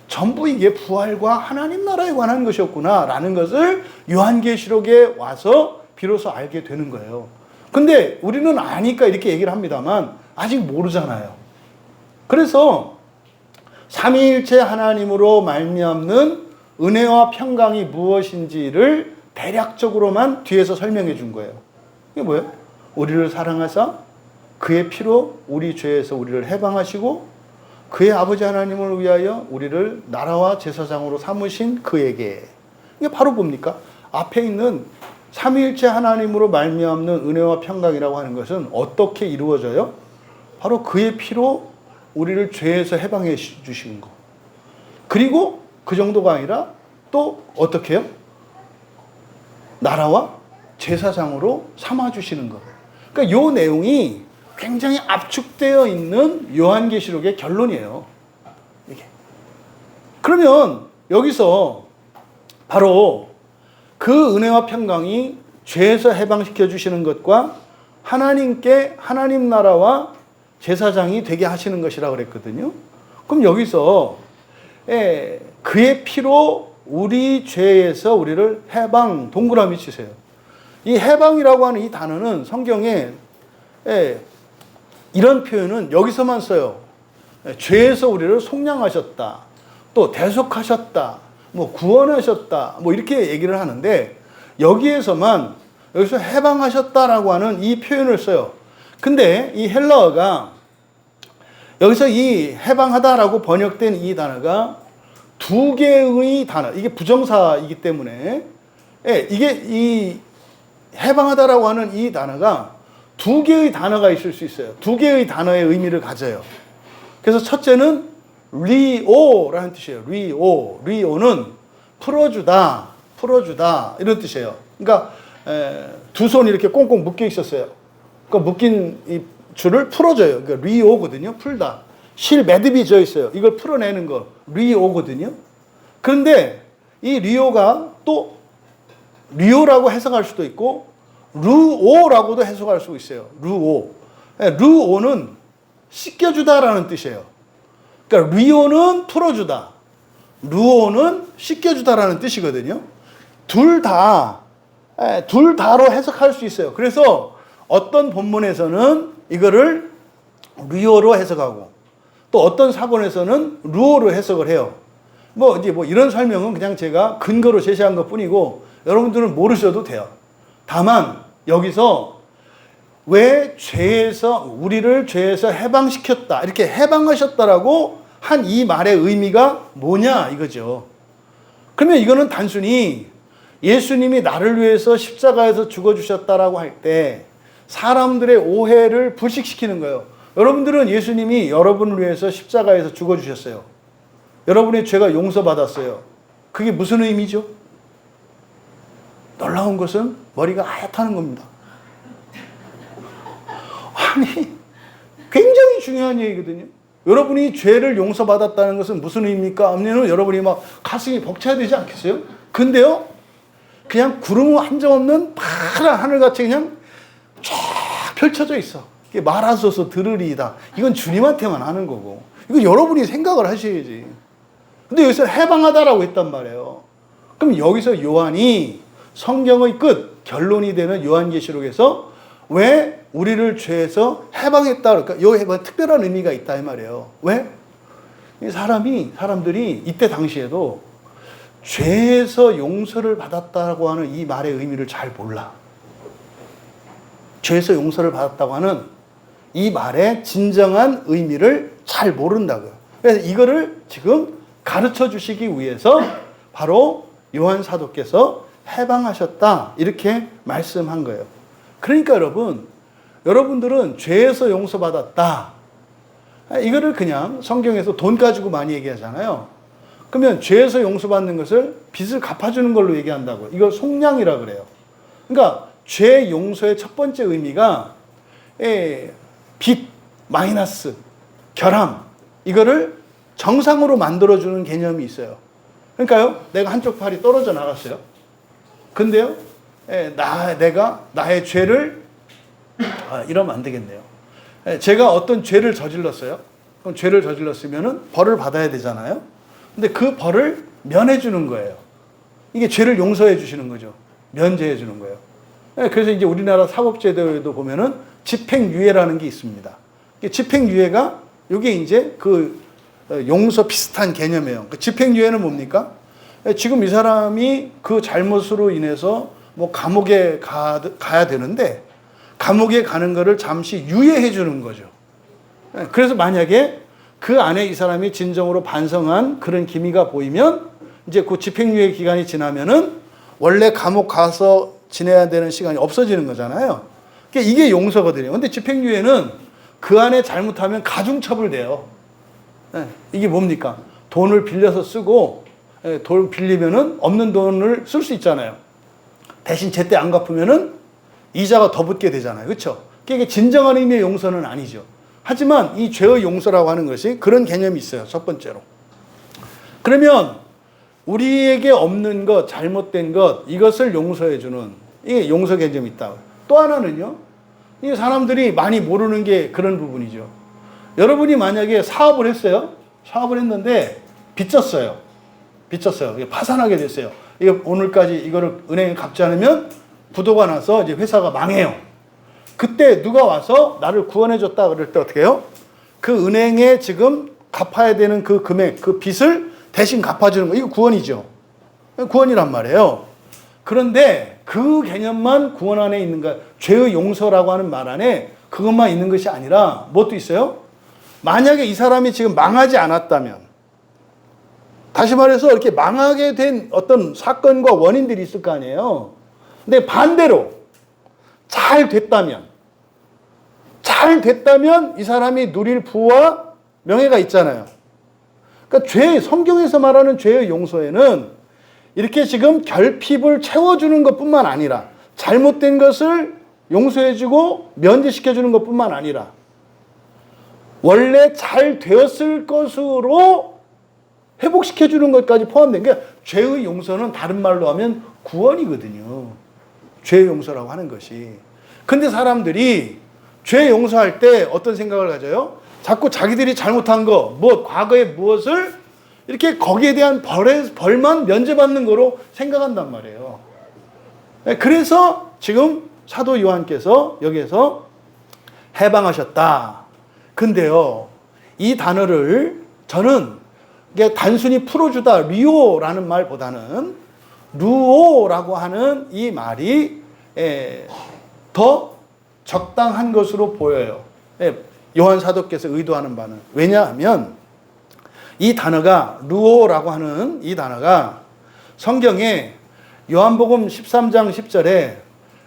전부 이게 부활과 하나님 나라에 관한 것이었구나라는 것을 요한계시록에 와서 비로소 알게 되는 거예요. 근데 우리는 아니까 이렇게 얘기를 합니다만 아직 모르잖아요. 그래서 삼위일체 하나님으로 말미암는 은혜와 평강이 무엇인지를 대략적으로만 뒤에서 설명해 준 거예요. 이게 뭐예요? 우리를 사랑하사 그의 피로 우리 죄에서 우리를 해방하시고 그의 아버지 하나님을 위하여 우리를 나라와 제사장으로 삼으신 그에게. 이게 바로 뭡니까? 앞에 있는 삼위일체 하나님으로 말미암는 은혜와 평강이라고 하는 것은 어떻게 이루어져요? 바로 그의 피로 우리를 죄에서 해방해 주시는 거. 그리고 그 정도가 아니라 또 어떻게 해요? 나라와 제사장으로 삼아주시는 것. 그러니까 이 내용이 굉장히 압축되어 있는 요한계시록의 결론이에요. 이게. 그러면 여기서 바로 그 은혜와 평강이 죄에서 해방시켜 주시는 것과 하나님께 하나님 나라와 제사장이 되게 하시는 것이라고 그랬거든요. 그럼 여기서 그의 피로 우리 죄에서 우리를 해방, 동그라미 치세요. 이 해방이라고 하는 이 단어는 성경에 이런 표현은 여기서만 써요. 죄에서 우리를 속량하셨다, 또 대속하셨다, 뭐 구원하셨다, 뭐 이렇게 얘기를 하는데 여기에서만 여기서 해방하셨다라고 하는 이 표현을 써요. 근데 이 헬라어가 여기서 이 해방하다라고 번역된 이 단어가 두 개의 단어, 이게 부정사이기 때문에 이게 이 해방하다라고 하는 이 단어가 두 개의 단어가 있을 수 있어요. 두 개의 단어의 의미를 가져요. 그래서 첫째는 리오라는 뜻이에요. 리오는 풀어주다 이런 뜻이에요. 그러니까 두 손이 이렇게 꽁꽁 묶여 있었어요. 그러니까 묶인 이 줄을 풀어줘요. 그러니까 리오거든요. 풀다. 실 매듭이 져 있어요. 이걸 풀어내는 거 리오거든요. 그런데 이 리오가 또 리오라고 해석할 수도 있고 루오라고도 해석할 수 있어요. 루오는 씻겨주다라는 뜻이에요. 그러니까 리오는 풀어주다, 루오는 씻겨주다라는 뜻이거든요. 둘 다로 해석할 수 있어요. 그래서 어떤 본문에서는 이거를 리오로 해석하고 또 어떤 사본에서는 루오로 해석을 해요. 뭐 이런 설명은 그냥 제가 근거로 제시한 것 뿐이고 여러분들은 모르셔도 돼요. 다만 여기서 왜 우리를 죄에서 해방시켰다, 이렇게 해방하셨다라고 한 이 말의 의미가 뭐냐 이거죠. 그러면 이거는 단순히 예수님이 나를 위해서 십자가에서 죽어주셨다라고 할 때 사람들의 오해를 불식시키는 거예요. 여러분들은 예수님이 여러분을 위해서 십자가에서 죽어주셨어요. 여러분의 죄가 용서받았어요. 그게 무슨 의미죠? 놀라운 것은 머리가 하얗다는 겁니다. 아니, 굉장히 중요한 얘기거든요. 여러분이 죄를 용서받았다는 것은 무슨 의미입니까? 아니면 여러분이 막 가슴이 벅차야 되지 않겠어요? 근데요, 그냥 구름 한 점 없는 파란 하늘같이 그냥 쫙 펼쳐져 있어. 이게 말하소서 들으리이다. 이건 주님한테만 하는 거고. 이거 여러분이 생각을 하셔야지. 근데 여기서 해방하다라고 했단 말이에요. 그럼 여기서 요한이 성경의 끝, 결론이 되는 요한계시록에서 왜 우리를 죄에서 해방했다. 그러니까 이 해방 특별한 의미가 있다 이 말이에요. 왜? 사람들이 이때 당시에도 죄에서 용서를 받았다고 하는 이 말의 의미를 잘 몰라. 죄에서 용서를 받았다고 하는 이 말의 진정한 의미를 잘 모른다고요. 그래서 이거를 지금 가르쳐 주시기 위해서 바로 요한 사도께서 해방하셨다 이렇게 말씀한 거예요. 그러니까 여러분들은 죄에서 용서받았다. 이거를 그냥 성경에서 돈 가지고 많이 얘기하잖아요. 그러면 죄에서 용서받는 것을 빚을 갚아주는 걸로 얘기한다고요. 이걸 속량이라 그래요. 그러니까 죄 용서의 첫 번째 의미가 빚, 마이너스, 결함 이거를 정상으로 만들어주는 개념이 있어요. 그러니까요, 내가 한쪽 팔이 떨어져 나갔어요. 근데요, 내가 나의 죄를 이러면 안 되겠네요. 제가 어떤 죄를 저질렀어요. 그럼 죄를 저질렀으면은 벌을 받아야 되잖아요. 근데 그 벌을 면해 주는 거예요. 이게 죄를 용서해 주시는 거죠. 면제해 주는 거예요. 그래서 이제 우리나라 사법제도에도 보면은 집행유예라는 게 있습니다. 집행유예가 이게 이제 그 용서 비슷한 개념이에요. 그 집행유예는 뭡니까? 지금 이 사람이 그 잘못으로 인해서 뭐 감옥에 가야 되는데 감옥에 가는 거를 잠시 유예해 주는 거죠. 그래서 만약에 그 안에 이 사람이 진정으로 반성한 그런 기미가 보이면 이제 그 집행유예 기간이 지나면은 원래 감옥 가서 지내야 되는 시간이 없어지는 거잖아요. 그러니까 이게 용서거든요. 근데 집행유예는 그 안에 잘못하면 가중처벌돼요. 이게 뭡니까? 돈을 빌려서 쓰고 돈 빌리면은 없는 돈을 쓸 수 있잖아요. 대신 제때 안 갚으면은 이자가 더 붙게 되잖아요. 그렇죠? 이게 진정한 의미의 용서는 아니죠. 하지만 이 죄의 용서라고 하는 것이 그런 개념이 있어요. 첫 번째로. 그러면 우리에게 없는 것, 잘못된 것 이것을 용서해 주는 이게 용서 개념이 있다. 또 하나는요. 이 사람들이 많이 모르는 게 그런 부분이죠. 여러분이 만약에 사업을 했어요. 사업을 했는데 빚졌어요. 파산하게 됐어요. 이거 오늘까지 이거를 은행에 갚지 않으면 부도가 나서 이제 회사가 망해요. 그때 누가 와서 나를 구원해 줬다 그럴 때 어떻게 해요? 그 은행에 지금 갚아야 되는 그 금액, 그 빚을 대신 갚아주는 거. 이거 구원이죠. 구원이란 말이에요. 그런데 그 개념만 구원 안에 있는 거야. 죄의 용서라고 하는 말 안에 그것만 있는 것이 아니라 무엇도 있어요? 만약에 이 사람이 지금 망하지 않았다면, 다시 말해서 이렇게 망하게 된 어떤 사건과 원인들이 있을 거 아니에요. 근데 반대로 잘 됐다면 이 사람이 누릴 부와 명예가 있잖아요. 그러니까 성경에서 말하는 죄의 용서에는 이렇게 지금 결핍을 채워주는 것뿐만 아니라 잘못된 것을 용서해주고 면제시켜주는 것뿐만 아니라 원래 잘 되었을 것으로 회복시켜주는 것까지 포함된 게 죄의 용서는 다른 말로 하면 구원이거든요. 죄의 용서라고 하는 것이. 근데 사람들이 죄 용서할 때 어떤 생각을 가져요? 자꾸 자기들이 잘못한 거, 과거에 무엇을 이렇게 거기에 대한 벌만 면제받는 거로 생각한단 말이에요. 그래서 지금 사도 요한께서 여기에서 해방하셨다. 근데요, 이 단어를 저는 이게 단순히 풀어주다, 리오라는 말보다는 루오라고 하는 이 말이 더 적당한 것으로 보여요. 요한 사도께서 의도하는 바는. 왜냐하면 이 단어가 루오라고 하는 이 단어가 성경에 요한복음 13장 10절에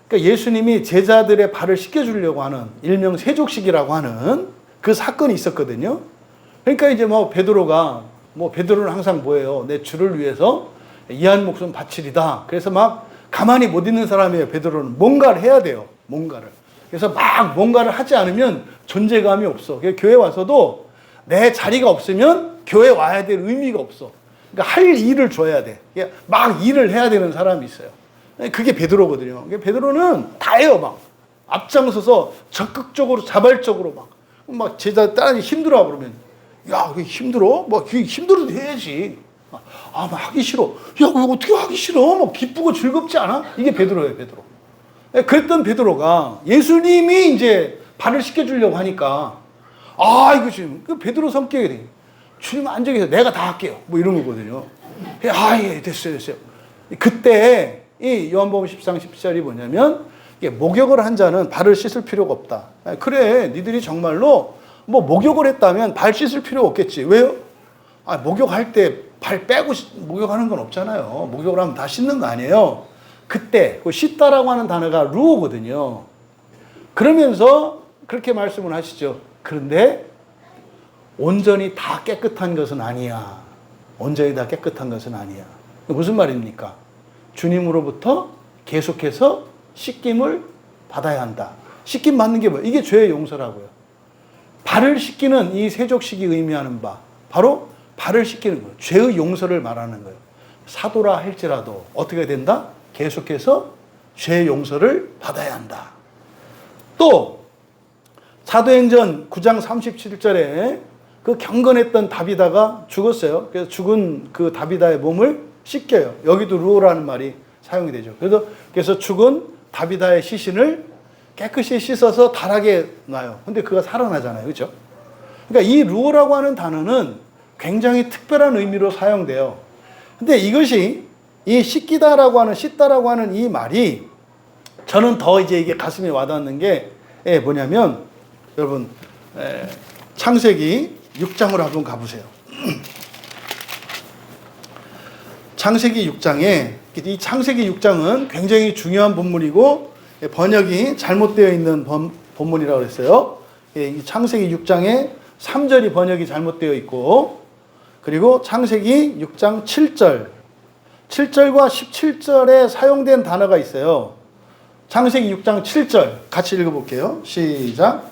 그러니까 예수님이 제자들의 발을 씻겨주려고 하는 일명 세족식이라고 하는 그 사건이 있었거든요. 그러니까 이제 베드로는 항상 뭐예요? 내 주를 위해서 이한 목숨 바치리다. 그래서 막 가만히 못 있는 사람이에요. 베드로는 뭔가를 해야 돼요. 뭔가를. 그래서 막 뭔가를 하지 않으면 존재감이 없어. 교회 와서도 내 자리가 없으면 교회 와야 될 의미가 없어. 그러니까 할 일을 줘야 돼. 막 일을 해야 되는 사람이 있어요. 그게 베드로거든요. 베드로는 다 해요. 막 앞장서서 적극적으로 자발적으로 막 제자 따라하기 힘들어 그러면 야, 그게 힘들어? 그게 힘들어도 해야지. 막 하기 싫어. 야, 그거 어떻게 하기 싫어? 막 기쁘고 즐겁지 않아? 이게 베드로예요, 베드로. 그랬던 베드로가 예수님이 이제 발을 씻겨주려고 하니까 이거 지금 그 베드로 성격이 돼. 주님 앉아 계세요. 내가 다 할게요. 이런 거거든요. 예, 됐어요. 그때 이 요한복음 13, 10절이 뭐냐면 목욕을 한 자는 발을 씻을 필요가 없다. 그래, 니들이 정말로 목욕을 했다면 발 씻을 필요 없겠지. 왜요? 목욕할 때 발 빼고 목욕하는 건 없잖아요. 목욕을 하면 다 씻는 거 아니에요. 그때 씻다라고 하는 단어가 루어거든요. 그러면서 그렇게 말씀을 하시죠. 그런데 온전히 다 깨끗한 것은 아니야. 온전히 다 깨끗한 것은 아니야. 무슨 말입니까? 주님으로부터 계속해서 씻김을 받아야 한다. 씻김 받는 게 뭐예요? 이게 죄의 용서라고요. 발을 씻기는 이 세족식이 의미하는 바, 바로 발을 씻기는 거예요. 죄의 용서를 말하는 거예요. 사도라 할지라도 어떻게 된다? 계속해서 죄의 용서를 받아야 한다. 또 사도행전 9장 37절에 그 경건했던 다비다가 죽었어요. 그래서 죽은 그 다비다의 몸을 씻겨요. 여기도 루오라는 말이 사용이 되죠. 그래서 죽은 다비다의 시신을 깨끗이 씻어서 다락에 놔요. 근데 그가 살아나잖아요. 그렇죠? 그러니까 이 루오라고 하는 단어는 굉장히 특별한 의미로 사용돼요. 근데 이것이 이 씻다라고 하는 이 말이 저는 더 이제 이게 가슴에 와닿는 게 뭐냐면 여러분 창세기 6장으로 한번 가보세요. 창세기 6장에 이 창세기 6장은 굉장히 중요한 본문이고 번역이 잘못되어 있는 본문이라고 그랬어요. 이 창세기 6장에 3절이 번역이 잘못되어 있고 그리고 창세기 6장 7절과 17절에 사용된 단어가 있어요. 창세기 6장 7절 같이 읽어볼게요. 시작.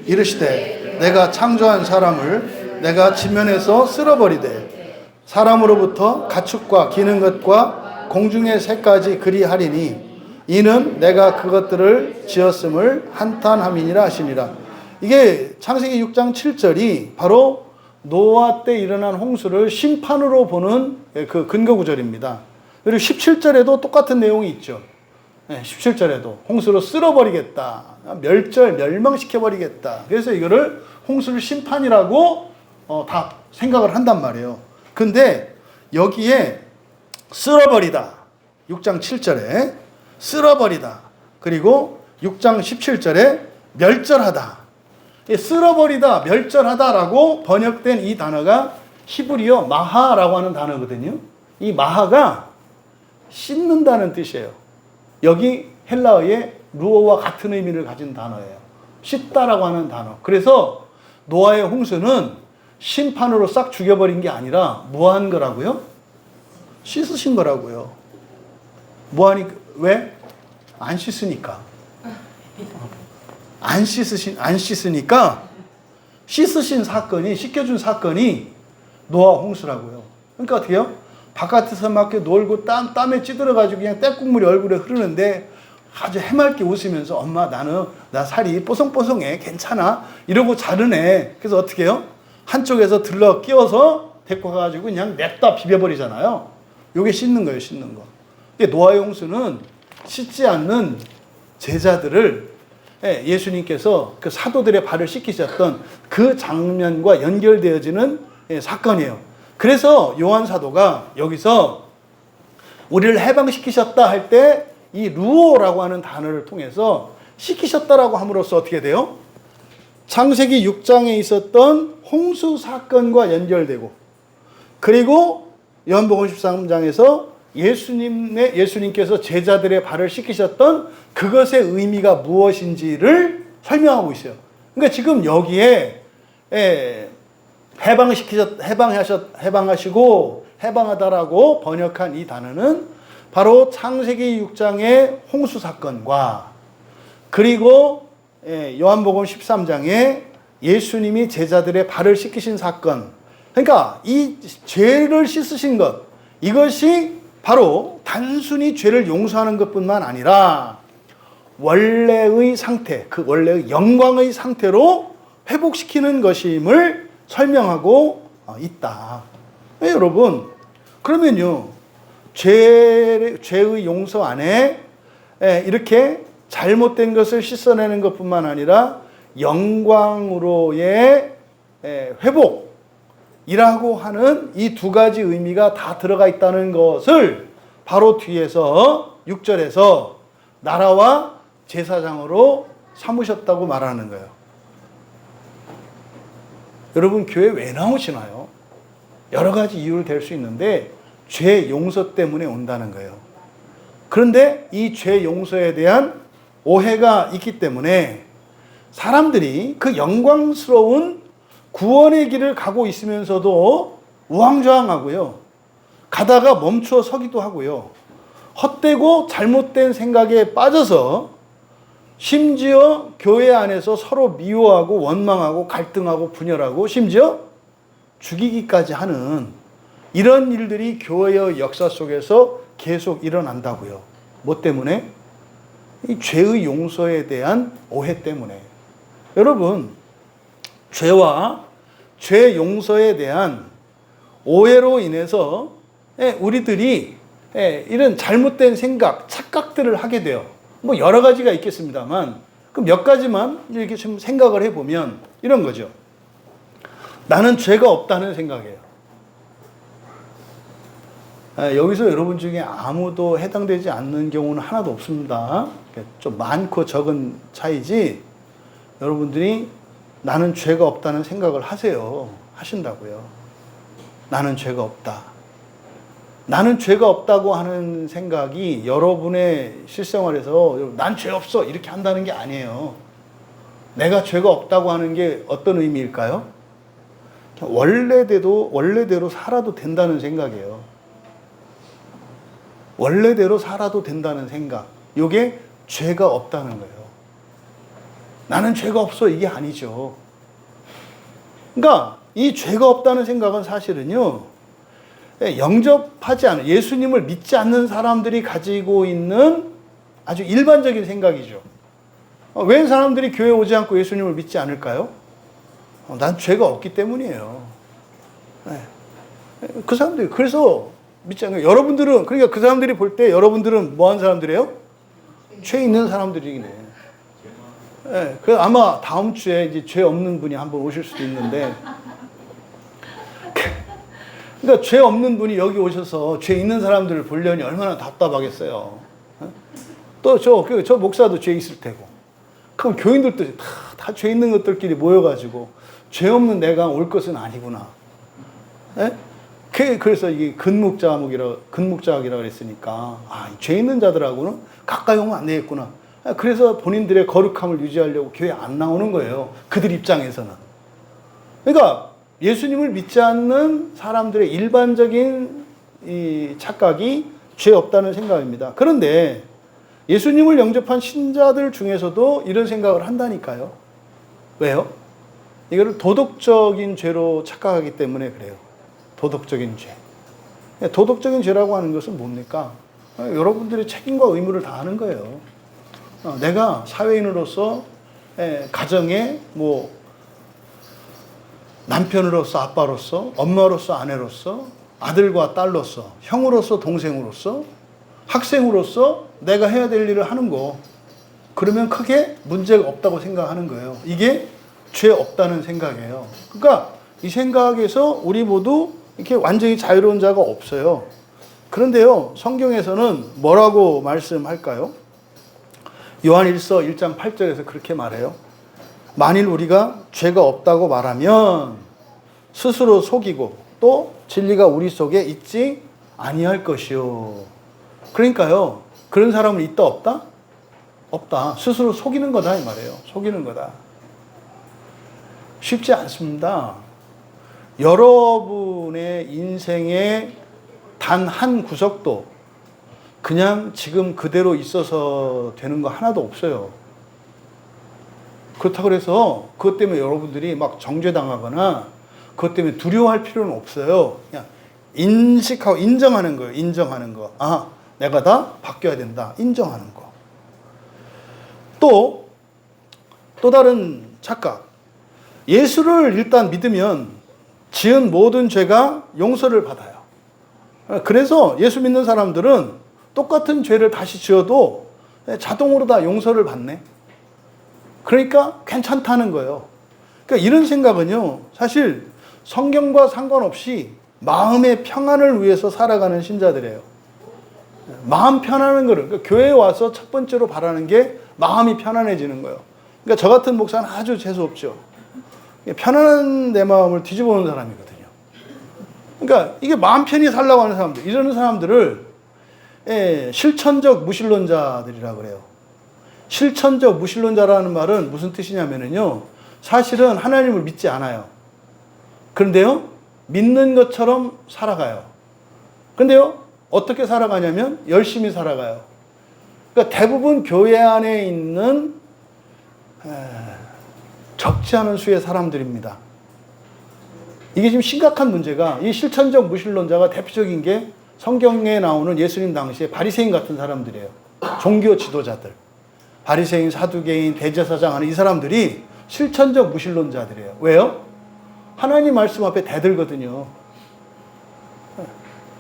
이르시되 내가 창조한 사람을 내가 지면에서 쓸어버리되 사람으로부터 가축과 기는 것과 공중의 새까지 그리하리니 이는 내가 그것들을 지었음을 한탄함이니라 하시니라. 이게 창세기 6장 7절이 바로 노아 때 일어난 홍수를 심판으로 보는 그 근거 구절입니다. 그리고 17절에도 똑같은 내용이 있죠. 17절에도 홍수로 쓸어버리겠다. 멸망시켜버리겠다. 그래서 이거를 홍수를 심판이라고 다 생각을 한단 말이에요. 근데 여기에 쓸어버리다. 6장 7절에 쓸어버리다. 그리고 6장 17절에 멸절하다. 쓸어버리다, 멸절하다라고 번역된 이 단어가 히브리어 마하라고 하는 단어거든요. 이 마하가 씻는다는 뜻이에요. 여기 헬라어의 루어와 같은 의미를 가진 단어예요. 씻다라고 하는 단어. 그래서 노아의 홍수는 심판으로 싹 죽여버린 게 아니라 뭐 한 거라고요? 씻으신 거라고요. 왜? 안 씻으니까. 안 씻으니까 씻으신 사건이, 씻겨준 사건이 노아 홍수라고요. 그러니까 어떻게 해요? 바깥에서 막 놀고 땀에 찌들어가지고 그냥 떼국물이 얼굴에 흐르는데 아주 해맑게 웃으면서 엄마 나 살이 뽀송뽀송해 괜찮아 이러고 자르네. 그래서 어떻게 해요? 한쪽에서 들러 끼워서 데리고 가가지고 그냥 냅다 비벼버리잖아요. 요게 씻는 거예요, 씻는 거. 근데 노아의 홍수는 씻지 않는 제자들을 예수님께서 그 사도들의 발을 씻기셨던 그 장면과 연결되어지는 사건이에요. 그래서 요한 사도가 여기서 우리를 해방시키셨다 할 때 이 루오라고 하는 단어를 통해서 시키셨다라고 함으로써 어떻게 돼요? 창세기 6장에 있었던 홍수 사건과 연결되고 그리고 요한복음 13장에서 예수님께서 제자들의 발을 씻기셨던 그것의 의미가 무엇인지를 설명하고 있어요. 그러니까 지금 여기에 해방하시고 해방하다라고 번역한 이 단어는 바로 창세기 6장의 홍수 사건과 그리고 요한복음 13장에 예수님이 제자들의 발을 씻기신 사건, 그러니까 이 죄를 씻으신 것, 이것이 바로 단순히 죄를 용서하는 것뿐만 아니라 원래의 상태, 그 원래의 영광의 상태로 회복시키는 것임을 설명하고 있다. 여러분, 그러면요, 죄의 용서 안에 이렇게 잘못된 것을 씻어내는 것뿐만 아니라 영광으로의 회복이라고 하는 이 두 가지 의미가 다 들어가 있다는 것을 바로 뒤에서 6절에서 나라와 제사장으로 삼으셨다고 말하는 거예요. 여러분, 교회 왜 나오시나요? 여러 가지 이유를 댈 수 있는데 죄 용서 때문에 온다는 거예요. 그런데 이 죄 용서에 대한 오해가 있기 때문에 사람들이 그 영광스러운 구원의 길을 가고 있으면서도 우왕좌왕하고요. 가다가 멈추어 서기도 하고요. 헛되고 잘못된 생각에 빠져서 심지어 교회 안에서 서로 미워하고 원망하고 갈등하고 분열하고 심지어 죽이기까지 하는 이런 일들이 교회의 역사 속에서 계속 일어난다고요. 뭐 때문에? 이 죄의 용서에 대한 오해 때문에. 여러분, 죄와 죄 용서에 대한 오해로 인해서 우리들이 이런 잘못된 생각, 착각들을 하게 돼요. 뭐 여러 가지가 있겠습니다만 그 몇 가지만 이렇게 좀 생각을 해보면 이런 거죠. 나는 죄가 없다는 생각이에요. 여기서 여러분 중에 아무도 해당되지 않는 경우는 하나도 없습니다. 좀 많고 적은 차이지 여러분들이 나는 죄가 없다는 생각을 하신다고요. 나는 죄가 없다. 나는 죄가 없다고 하는 생각이 여러분의 실생활에서 난 죄 없어 이렇게 한다는 게 아니에요. 내가 죄가 없다고 하는 게 어떤 의미일까요? 원래대로 살아도 된다는 생각이에요. 원래대로 살아도 된다는 생각. 이게 죄가 없다는 거예요. 나는 죄가 없어 이게 아니죠. 그러니까 이 죄가 없다는 생각은 사실은요, 영접하지 않은, 예수님을 믿지 않는 사람들이 가지고 있는 아주 일반적인 생각이죠. 왜 사람들이 교회 오지 않고 예수님을 믿지 않을까요? 난 죄가 없기 때문이에요. 그 사람들이 그래서 믿지 않는 거예요. 여러분들은, 그러니까 그 사람들이 볼 때 여러분들은 뭐 한 사람들이에요? 죄 있는 사람들이긴 해요. 그 아마 다음 주에 이제 죄 없는 분이 한번 오실 수도 있는데, 그러니까 죄 없는 분이 여기 오셔서 죄 있는 사람들을 보려니 얼마나 답답하겠어요. 또 저 목사도 죄 있을 테고, 그럼 교인들도 다 죄 있는 것들끼리 모여가지고 죄 없는 내가 올 것은 아니구나. 그래서 이게 근묵자학이라고 그랬으니까 죄 있는 자들하고는 가까이 오면 안 되겠구나. 그래서 본인들의 거룩함을 유지하려고 교회 안 나오는 거예요. 그들 입장에서는. 그러니까 예수님을 믿지 않는 사람들의 일반적인 이 착각이 죄 없다는 생각입니다. 그런데 예수님을 영접한 신자들 중에서도 이런 생각을 한다니까요. 왜요? 이거를 도덕적인 죄로 착각하기 때문에 그래요. 도덕적인 죄. 도덕적인 죄라고 하는 것은 뭡니까? 여러분들의 책임과 의무를 다하는 거예요. 내가 사회인으로서 가정에 뭐 남편으로서 아빠로서 엄마로서 아내로서 아들과 딸로서 형으로서 동생으로서 학생으로서 내가 해야 될 일을 하는 거, 그러면 크게 문제가 없다고 생각하는 거예요. 이게 죄 없다는 생각이에요. 그러니까 이 생각에서 우리 모두 이렇게 완전히 자유로운 자가 없어요. 그런데요, 성경에서는 뭐라고 말씀할까요? 요한일서 1장 8절에서 그렇게 말해요. 만일 우리가 죄가 없다고 말하면 스스로 속이고 또 진리가 우리 속에 있지 아니할 것이요. 그러니까요, 그런 사람은 있다 없다? 없다. 스스로 속이는 거다 이 말이에요. 속이는 거다. 쉽지 않습니다. 여러분의 인생의 단 한 구석도 그냥 지금 그대로 있어서 되는 거 하나도 없어요. 그렇다고 해서 그것 때문에 여러분들이 막 정죄당하거나 그것 때문에 두려워할 필요는 없어요. 그냥 인식하고 인정하는 거예요. 인정하는 거. 아, 내가 다 바뀌어야 된다. 인정하는 거. 또 다른 착각. 예수를 일단 믿으면 지은 모든 죄가 용서를 받아요. 그래서 예수 믿는 사람들은 똑같은 죄를 다시 지어도 자동으로 다 용서를 받네. 그러니까 괜찮다는 거예요. 그러니까 이런 생각은요, 사실 성경과 상관없이 마음의 평안을 위해서 살아가는 신자들이에요. 마음 편안한 거를, 그러니까 교회에 와서 첫 번째로 바라는 게 마음이 편안해지는 거예요. 그러니까 저 같은 목사는 아주 재수없죠. 편안한 내 마음을 뒤집어 놓은 사람이거든요. 그러니까 이게 마음 편히 살라고 하는 사람들, 이런 사람들을 실천적 무신론자들이라고 그래요. 실천적 무신론자라는 말은 무슨 뜻이냐면요, 사실은 하나님을 믿지 않아요. 그런데요, 믿는 것처럼 살아가요. 그런데요, 어떻게 살아가냐면 열심히 살아가요. 그러니까 대부분 교회 안에 있는 적지 않은 수의 사람들입니다. 이게 지금 심각한 문제가, 이 실천적 무신론자가 대표적인 게 성경에 나오는 예수님 당시에 바리새인 같은 사람들이에요. 종교 지도자들. 바리새인, 사두개인, 대제사장 하는 이 사람들이 실천적 무신론자들이에요. 왜요? 하나님 말씀 앞에 대들거든요.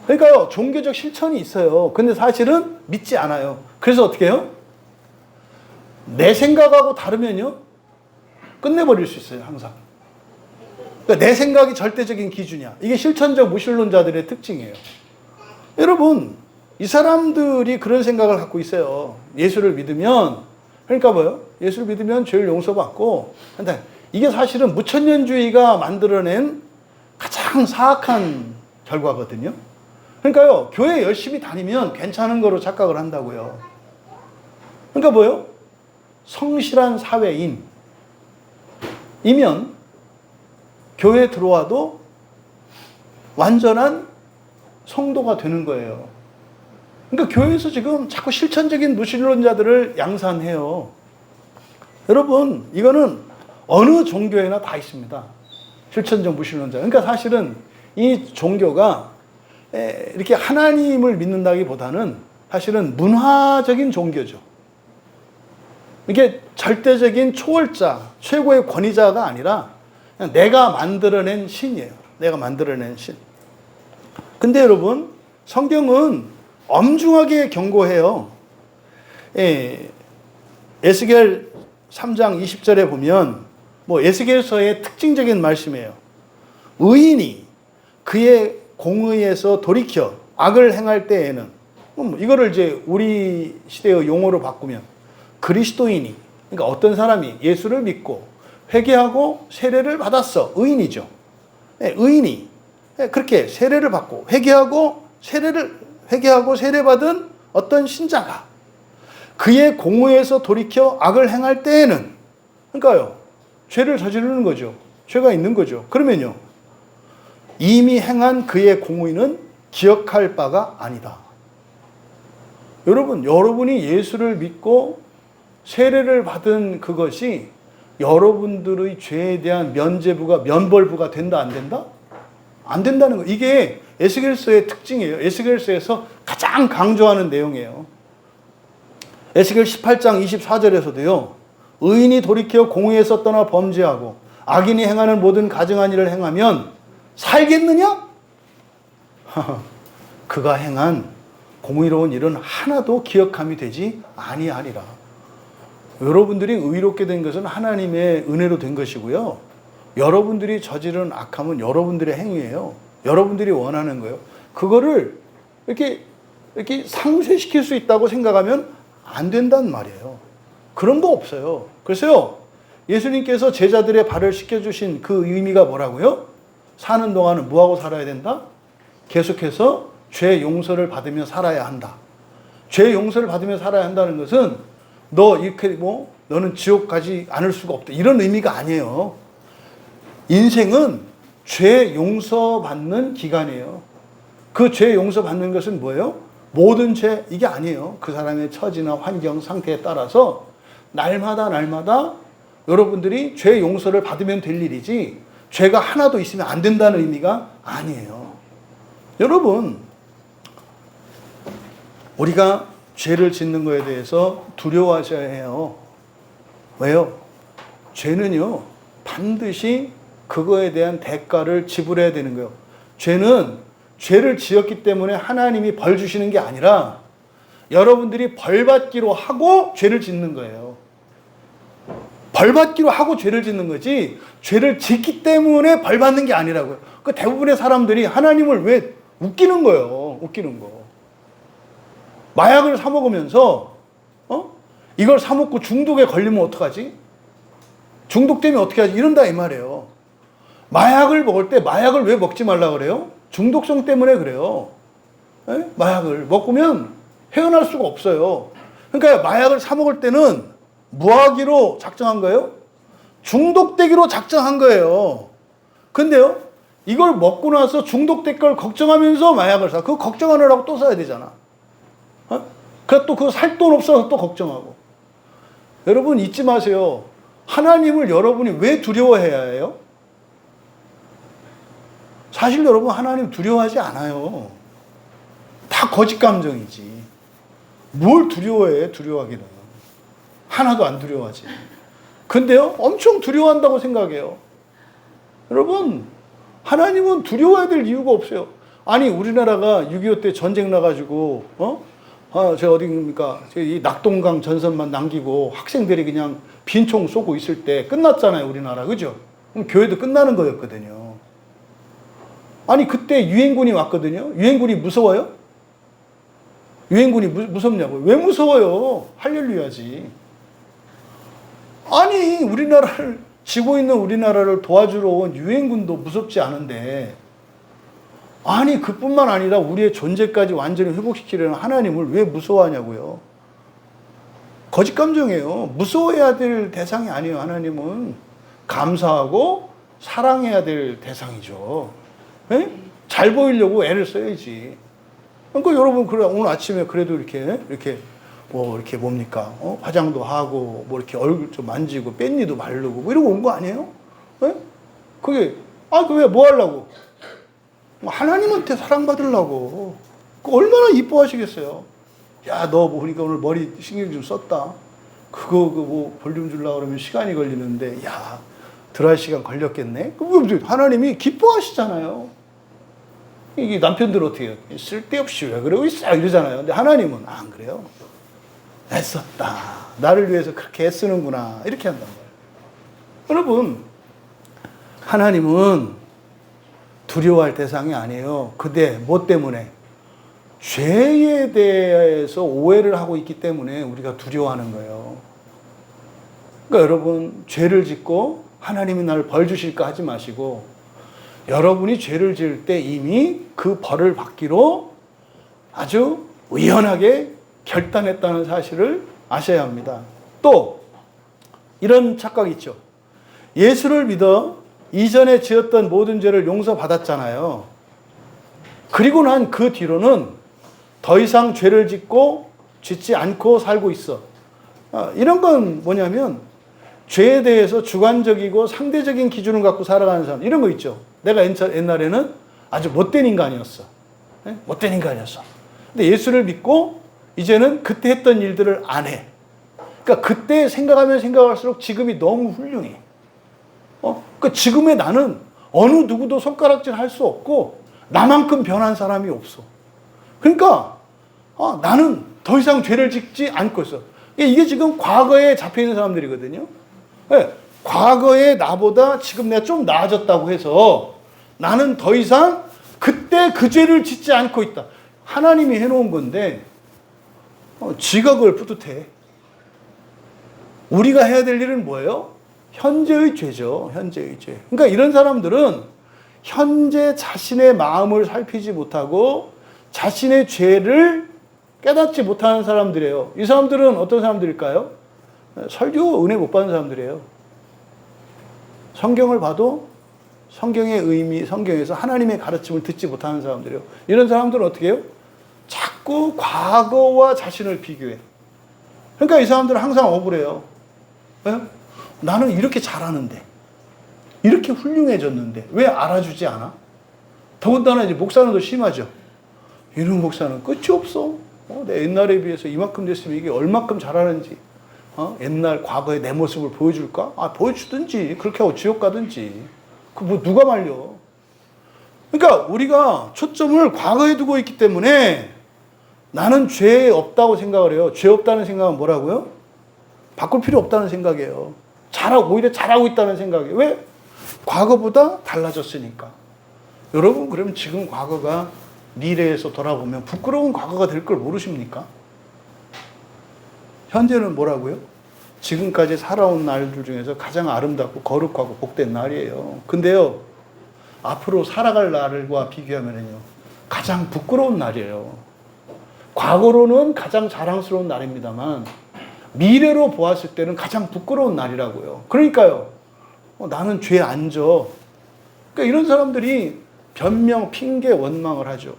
그러니까요, 종교적 실천이 있어요. 근데 사실은 믿지 않아요. 그래서 어떻게 해요? 내 생각하고 다르면요, 끝내버릴 수 있어요, 항상. 그러니까 내 생각이 절대적인 기준이야. 이게 실천적 무신론자들의 특징이에요. 여러분, 이 사람들이 그런 생각을 갖고 있어요. 예수를 믿으면, 그러니까 뭐요? 예수를 믿으면 죄를 용서받고. 근데 이게 사실은 무천년주의가 만들어낸 가장 사악한 결과거든요. 그러니까요, 교회 열심히 다니면 괜찮은 거로 착각을 한다고요. 그러니까 뭐요? 성실한 사회인이면 교회에 들어와도 완전한 성도가 되는 거예요. 그러니까 교회에서 지금 자꾸 실천적인 무신론자들을 양산해요. 여러분, 이거는 어느 종교에나 다 있습니다. 실천적 무신론자. 그러니까 사실은 이 종교가 이렇게 하나님을 믿는다기보다는 사실은 문화적인 종교죠. 이게 절대적인 초월자, 최고의 권위자가 아니라 그냥 내가 만들어낸 신이에요. 내가 만들어낸 신. 근데 여러분, 성경은 엄중하게 경고해요. 에스겔 3장 20절에 보면 에스겔서의 특징적인 말씀이에요. 의인이 그의 공의에서 돌이켜 악을 행할 때에는, 이거를 이제 우리 시대의 용어로 바꾸면 그리스도인이, 그러니까 어떤 사람이 예수를 믿고 회개하고 세례를 받았어. 의인이죠. 의인이 그렇게 세례를 받고 회개하고 세례받은 어떤 신자가 그의 공의에서 돌이켜 악을 행할 때에는, 그러니까요, 죄를 저지르는 거죠. 죄가 있는 거죠. 그러면요, 이미 행한 그의 공의는 기억할 바가 아니다. 여러분이 예수를 믿고 세례를 받은 그것이 여러분들의 죄에 대한 면벌부가 된다, 안 된다? 안 된다는 거. 이게 에스겔서의 특징이에요. 에스겔서에서 가장 강조하는 내용이에요. 에스겔 18장 24절에서도요. 의인이 돌이켜 공의에서 떠나 범죄하고 악인이 행하는 모든 가증한 일을 행하면 살겠느냐? 그가 행한 공의로운 일은 하나도 기억함이 되지 아니하리라. 여러분들이 의롭게 된 것은 하나님의 은혜로 된 것이고요. 여러분들이 저지른 악함은 여러분들의 행위예요. 여러분들이 원하는 거예요. 그거를 이렇게 상쇄시킬 수 있다고 생각하면 안 된단 말이에요. 그런 거 없어요. 그래서요, 예수님께서 제자들의 발을 씻겨주신 그 의미가 뭐라고요? 사는 동안은 뭐하고 살아야 된다? 계속해서 죄 용서를 받으며 살아야 한다. 죄 용서를 받으며 살아야 한다는 것은 너 이렇게 너는 지옥 가지 않을 수가 없다. 이런 의미가 아니에요. 인생은 죄 용서받는 기간이에요. 그 죄 용서받는 것은 뭐예요? 모든 죄, 이게 아니에요. 그 사람의 처지나 환경, 상태에 따라서 날마다 여러분들이 죄 용서를 받으면 될 일이지 죄가 하나도 있으면 안 된다는 의미가 아니에요. 여러분, 우리가 죄를 짓는 것에 대해서 두려워하셔야 해요. 왜요? 죄는요, 반드시 그거에 대한 대가를 지불해야 되는 거예요. 죄는 죄를 지었기 때문에 하나님이 벌 주시는 게 아니라 여러분들이 벌 받기로 하고 죄를 짓는 거예요. 벌 받기로 하고 죄를 짓는 거지 죄를 짓기 때문에 벌 받는 게 아니라고요. 그 대부분의 사람들이 하나님을 왜 웃기는 거예요. 웃기는 거. 마약을 사 먹으면서 이걸 사 먹고 중독에 걸리면 어떡하지? 중독되면 어떻게 하지? 이런다 이 말이에요. 마약을 먹을 때 마약을 왜 먹지 말라 그래요? 중독성 때문에 그래요. 에? 마약을 먹으면 헤어날 수가 없어요. 그러니까 마약을 사 먹을 때는 뭐 하기로 작정한 거예요? 중독되기로 작정한 거예요. 근데요, 이걸 먹고 나서 중독될 걸 걱정하면서 마약을 사. 그거 걱정하느라고 또 사야 되잖아. 그래서 또 그거 살 돈 없어서 또 걱정하고. 여러분 잊지 마세요. 하나님을 여러분이 왜 두려워해야 해요? 사실 여러분 하나님 두려워하지 않아요. 다 거짓 감정이지. 뭘 두려워해, 두려워하기는. 하나도 안 두려워하지. 근데요, 엄청 두려워한다고 생각해요. 여러분, 하나님은 두려워해야 될 이유가 없어요. 아니, 우리나라가 6.25 때 전쟁 나가지고, 저 어디입니까? 이 낙동강 전선만 남기고 학생들이 그냥 빈총 쏘고 있을 때 끝났잖아요, 우리나라. 그죠? 그럼 교회도 끝나는 거였거든요. 아니, 그때 유엔군이 왔거든요. 유엔군이 무서워요? 유엔군이 무섭냐고요? 왜 무서워요? 할렐루야지. 아니, 우리나라를, 지고 있는 우리나라를 도와주러 온 유엔군도 무섭지 않은데, 아니, 그뿐만 아니라 우리의 존재까지 완전히 회복시키려는 하나님을 왜 무서워하냐고요? 거짓 감정이에요. 무서워해야 될 대상이 아니에요, 하나님은. 감사하고 사랑해야 될 대상이죠. 에? 잘 보이려고 애를 써야지. 그러니까 여러분, 그래, 오늘 아침에 그래도 이렇게 뭡니까? 화장도 하고, 이렇게 얼굴 좀 만지고, 깻니도 바르고, 이러고 온 거 아니에요? 에? 그게, 그게 뭐 하려고? 하나님한테 사랑받으려고. 얼마나 이뻐하시겠어요? 야, 너 보니까 오늘 머리 신경 좀 썼다. 그거 볼륨 주려고 그러면 시간이 걸리는데, 야, 드라이 시간 걸렸겠네? 하나님이 기뻐하시잖아요. 이게 남편들 어떻게 해요? 쓸데없이 왜 그러고 있어? 이러잖아요. 근데 하나님은 안 그래요. 애썼다. 나를 위해서 그렇게 애쓰는구나. 이렇게 한단 말이에요. 여러분, 하나님은 두려워할 대상이 아니에요. 뭐 때문에? 죄에 대해서 오해를 하고 있기 때문에 우리가 두려워하는 거예요. 그러니까 여러분, 죄를 짓고 하나님이 나를 벌 주실까 하지 마시고, 여러분이 죄를 지을 때 이미 그 벌을 받기로 아주 의연하게 결단했다는 사실을 아셔야 합니다. 또 이런 착각이 있죠. 예수를 믿어 이전에 지었던 모든 죄를 용서받았잖아요. 그리고 난 그 뒤로는 더 이상 죄를 짓지 않고 살고 있어. 이런 건 뭐냐면 죄에 대해서 주관적이고 상대적인 기준을 갖고 살아가는 사람, 이런 거 있죠. 내가 옛날에는 아주 못된 인간이었어. 못된 인간이었어. 근데 예수를 믿고 이제는 그때 했던 일들을 안 해. 그러니까 그때 생각하면 생각할수록 지금이 너무 훌륭해. 그 지금의 나는 어느 누구도 손가락질 할 수 없고 나만큼 변한 사람이 없어. 그러니까 나는 더 이상 죄를 짓지 않고 있어. 이게 지금 과거에 잡혀있는 사람들이거든요. 네, 과거의 나보다 지금 내가 좀 나아졌다고 해서 나는 더 이상 그때 그 죄를 짓지 않고 있다. 하나님이 해놓은 건데 지가 그걸 뿌듯해. 우리가 해야 될 일은 뭐예요? 현재의 죄죠. 현재의 죄. 그러니까 이런 사람들은 현재 자신의 마음을 살피지 못하고 자신의 죄를 깨닫지 못하는 사람들이에요. 이 사람들은 어떤 사람들일까요? 설교 은혜 못 받는 사람들이에요. 성경을 봐도 성경의 의미, 성경에서 하나님의 가르침을 듣지 못하는 사람들이에요. 이런 사람들은 어떻게 해요? 자꾸 과거와 자신을 비교해. 그러니까 이 사람들은 항상 억울해요. 왜? 나는 이렇게 잘하는데, 이렇게 훌륭해졌는데 왜 알아주지 않아? 더군다나 이제 목사는 더 심하죠. 이런 목사는 끝이 없어. 내 옛날에 비해서 이만큼 됐으면 이게 얼마큼 잘하는지. 옛날 과거의 내 모습을 보여줄까? 보여주든지 그렇게 하고 지옥 가든지. 그 뭐 누가 말려? 그러니까 우리가 초점을 과거에 두고 있기 때문에 나는 죄 없다고 생각을 해요. 죄 없다는 생각은 뭐라고요? 바꿀 필요 없다는 생각이에요. 오히려 잘하고 있다는 생각이에요. 왜? 과거보다 달라졌으니까. 여러분, 그러면 지금 과거가 미래에서 돌아보면 부끄러운 과거가 될 걸 모르십니까? 현재는 뭐라고요? 지금까지 살아온 날들 중에서 가장 아름답고 거룩하고 복된 날이에요. 근데요, 앞으로 살아갈 날과 비교하면요, 가장 부끄러운 날이에요. 과거로는 가장 자랑스러운 날입니다만, 미래로 보았을 때는 가장 부끄러운 날이라고요. 그러니까요, 나는 죄 안 져. 그러니까 이런 사람들이 변명, 핑계, 원망을 하죠.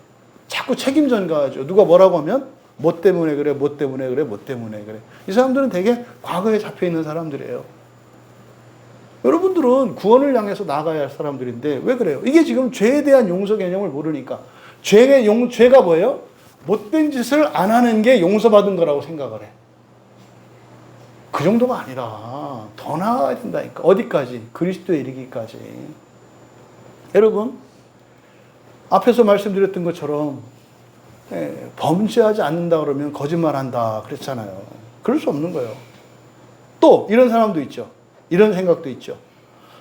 자꾸 책임 전가하죠. 누가 뭐라고 하면 뭐 때문에 그래, 뭐 때문에 그래, 뭐 때문에 그래. 이 사람들은 되게 과거에 잡혀 있는 사람들이에요. 여러분들은 구원을 향해서 나아가야 할 사람들인데 왜 그래요? 이게 지금 죄에 대한 용서 개념을 모르니까. 죄가 뭐예요? 못된 짓을 안 하는 게 용서받은 거라고 생각을 해. 그 정도가 아니라 더 나아가야 된다니까. 어디까지? 그리스도에 이르기까지. 여러분, 앞에서 말씀드렸던 것처럼 범죄하지 않는다 그러면 거짓말한다 그랬잖아요. 그럴 수 없는 거예요. 또 이런 사람도 있죠. 이런 생각도 있죠.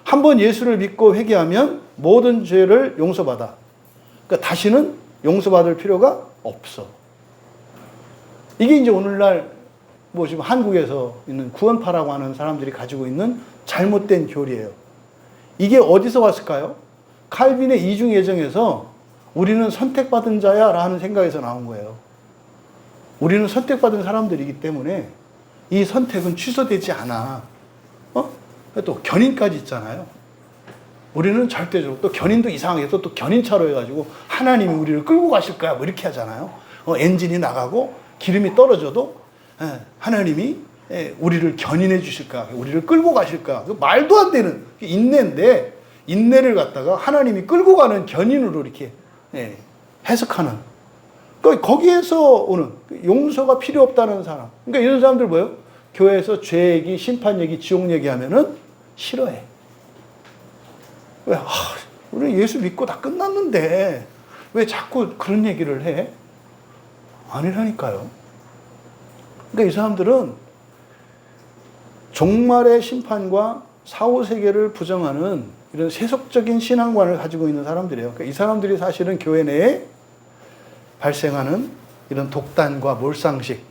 한번 예수를 믿고 회개하면 모든 죄를 용서받아. 그러니까 다시는 용서받을 필요가 없어. 이게 이제 오늘날 지금 한국에서 있는 구원파라고 하는 사람들이 가지고 있는 잘못된 교리예요. 이게 어디서 왔을까요? 칼빈의 이중 예정에서 우리는 선택받은 자야 라는 생각에서 나온 거예요. 우리는 선택받은 사람들이기 때문에 이 선택은 취소되지 않아. 또 견인까지 있잖아요. 우리는 절대적으로, 또 견인도 이상하게 또 견인차로 해가지고 하나님이 우리를 끌고 가실 거야 뭐 이렇게 하잖아요. 엔진이 나가고 기름이 떨어져도 하나님이 우리를 견인해 주실 거야. 우리를 끌고 가실 거야. 말도 안 되는 인내인데, 인내를 갖다가 하나님이 끌고 가는 견인으로 이렇게 해석하는. 그러니까 거기에서 오는 용서가 필요 없다는 사람. 그러니까 이런 사람들 뭐예요? 교회에서 죄 얘기, 심판 얘기, 지옥 얘기 하면은 싫어해. 왜? 우리 예수 믿고 다 끝났는데 왜 자꾸 그런 얘기를 해? 아니라니까요. 그러니까 이 사람들은 종말의 심판과 사후세계를 부정하는 이런 세속적인 신앙관을 가지고 있는 사람들이에요. 그러니까 이 사람들이 사실은 교회 내에 발생하는 이런 독단과 몰상식,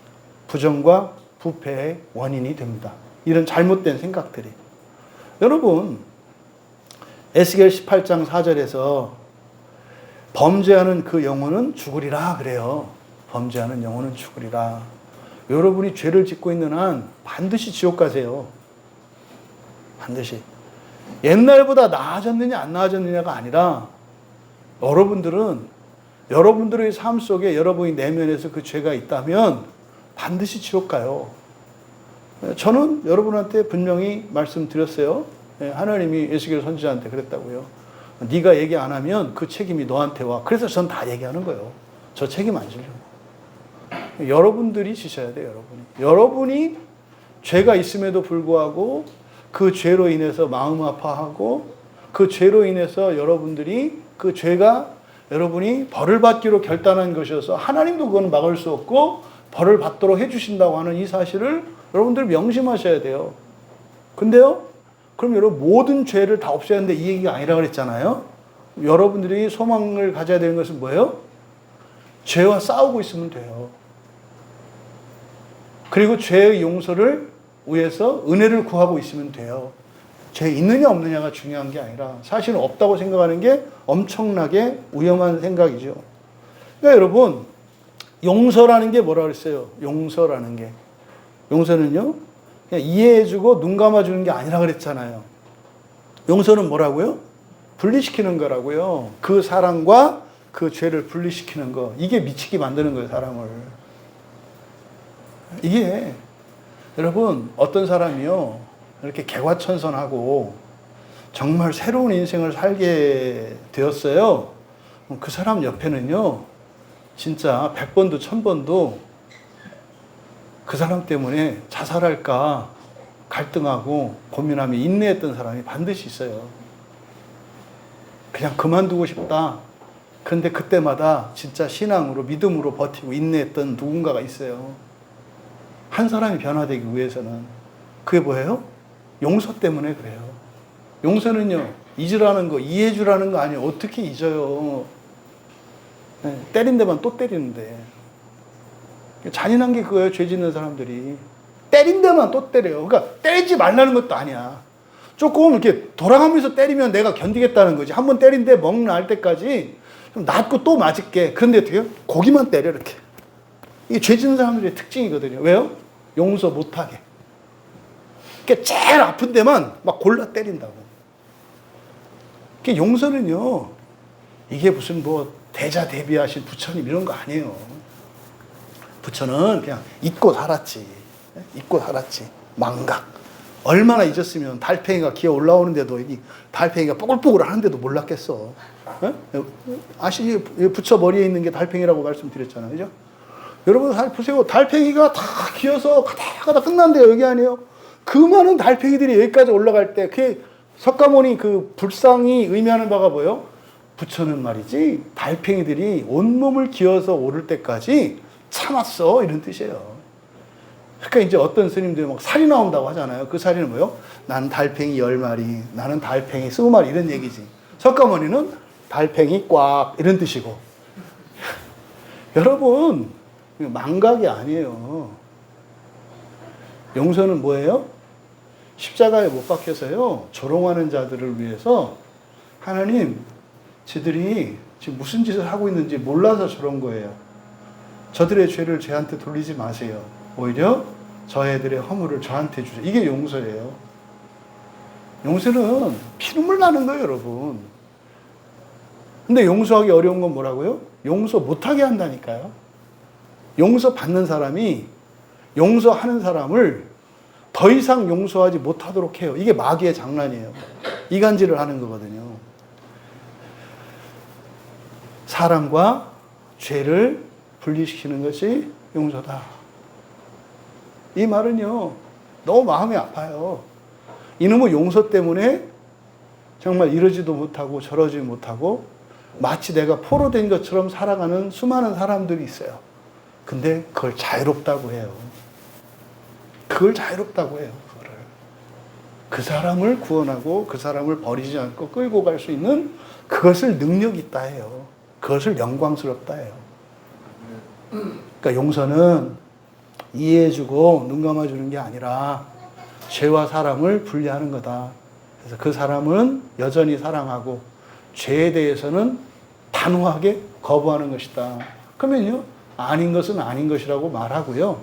부정과 부패의 원인이 됩니다. 이런 잘못된 생각들이. 여러분, 에스겔 18장 4절에서 범죄하는 그 영혼은 죽으리라 그래요. 범죄하는 영혼은 죽으리라. 여러분이 죄를 짓고 있는 한 반드시 지옥 가세요. 반드시. 옛날보다 나아졌느냐 안 나아졌느냐가 아니라 여러분들의 삶 속에 여러분이 내면에서 그 죄가 있다면 반드시 지옥 가요. 저는 여러분한테 분명히 말씀드렸어요. 하나님이 에스겔 선지자한테 그랬다고요. 네가 얘기 안 하면 그 책임이 너한테 와. 그래서 전 다 얘기하는 거예요. 저 책임 안 지려고. 여러분들이 지셔야 돼요. 여러분이 죄가 있음에도 불구하고 그 죄로 인해서 마음 아파하고 그 죄로 인해서 여러분들이 그 죄가 여러분이 벌을 받기로 결단한 것이어서 하나님도 그건 막을 수 없고 벌을 받도록 해주신다고 하는 이 사실을 여러분들 명심하셔야 돼요. 근데요, 그럼 여러분 모든 죄를 다 없애야 하는데 이 얘기가 아니라 그랬잖아요. 여러분들이 소망을 가져야 되는 것은 뭐예요? 죄와 싸우고 있으면 돼요. 그리고 죄의 용서를 위해서 은혜를 구하고 있으면 돼요. 죄 있느냐 없느냐가 중요한 게 아니라 사실은 없다고 생각하는 게 엄청나게 위험한 생각이죠. 그러니까 여러분, 용서라는 게 뭐라 그랬어요? 용서라는 게. 용서는요, 그냥 이해해주고 눈 감아주는 게 아니라 그랬잖아요. 용서는 뭐라고요? 분리시키는 거라고요. 그 사랑과 그 죄를 분리시키는 거. 이게 미치게 만드는 거예요, 사람을. 이게, 여러분, 어떤 사람이요, 이렇게 개과천선하고 정말 새로운 인생을 살게 되었어요. 그 사람 옆에는요, 진짜 100번도 1000번도 그 사람 때문에 자살할까 갈등하고 고민하며 인내했던 사람이 반드시 있어요. 그냥 그만두고 싶다. 그런데 그때마다 진짜 신앙으로 믿음으로 버티고 인내했던 누군가가 있어요. 한 사람이 변화되기 위해서는. 그게 뭐예요? 용서 때문에 그래요. 용서는요, 잊으라는 거, 이해해주라는 거 아니에요. 어떻게 잊어요? 네, 때린 데만 또 때리는데. 잔인한 게 그거예요, 죄 짓는 사람들이. 때린 데만 또 때려요. 그러니까 때리지 말라는 것도 아니야. 조금 이렇게 돌아가면서 때리면 내가 견디겠다는 거지. 한 번 때린 데 멍 나을 때까지 좀 낫고 또 맞을게. 그런데 어떻게 해요? 고기만 때려, 이렇게. 이게 죄 짓는 사람들의 특징이거든요. 왜요? 용서 못하게. 그러니까 제일 아픈 데만 막 골라 때린다고. 그러니까 용서는요, 이게 무슨 뭐 대자대비하신 부처님 이런 거 아니에요. 부처는 그냥 잊고 살았지. 잊고 살았지. 망각. 얼마나 잊었으면 달팽이가 기어 올라오는데도 이 달팽이가 뽀글뽀글 하는데도 몰랐겠어. 아시지? 부처 머리에 있는 게 달팽이라고 말씀드렸잖아요. 그죠? 여러분 잘 보세요. 달팽이가 다 기어서 가다 끝난대요. 여기 아니에요? 그 많은 달팽이들이 여기까지 올라갈 때, 그 석가모니 그 불상이 의미하는 바가 뭐예요? 부처는 말이지, 달팽이들이 온몸을 기어서 오를 때까지 참았어. 이런 뜻이에요. 그러니까 이제 어떤 스님들이 막 살이 나온다고 하잖아요. 그 살이는 뭐예요? 나는 달팽이 10마리, 나는 달팽이 20마리 이런 얘기지. 석가모니는 달팽이 꽉 이런 뜻이고. 여러분, 망각이 아니에요. 용서는 뭐예요? 십자가에 못 박혀서요, 조롱하는 자들을 위해서 하나님, 저들이 지금 무슨 짓을 하고 있는지 몰라서 저런 거예요. 저들의 죄를 저한테 돌리지 마세요. 오히려 저희들의 허물을 저한테 주세요. 이게 용서예요. 용서는 피눈물 나는 거예요, 여러분. 근데 용서하기 어려운 건 뭐라고요? 용서 못하게 한다니까요. 용서 받는 사람이 용서하는 사람을 더 이상 용서하지 못하도록 해요. 이게 마귀의 장난이에요. 이간질을 하는 거거든요. 사랑과 죄를 분리시키는 것이 용서다. 이 말은요, 너무 마음이 아파요. 이놈의 용서 때문에 정말 이러지도 못하고 저러지 못하고 마치 내가 포로된 것처럼 살아가는 수많은 사람들이 있어요. 근데 그걸 자유롭다고 해요. 그걸 자유롭다고 해요. 그거를. 그 사람을 구원하고 그 사람을 버리지 않고 끌고 갈 수 있는 그것을 능력 있다 해요. 그것을 영광스럽다 해요. 그러니까 용서는 이해해주고 눈 감아주는 게 아니라 죄와 사랑을 분리하는 거다. 그래서 그 사람은 여전히 사랑하고 죄에 대해서는 단호하게 거부하는 것이다. 그러면요, 아닌 것은 아닌 것이라고 말하고요,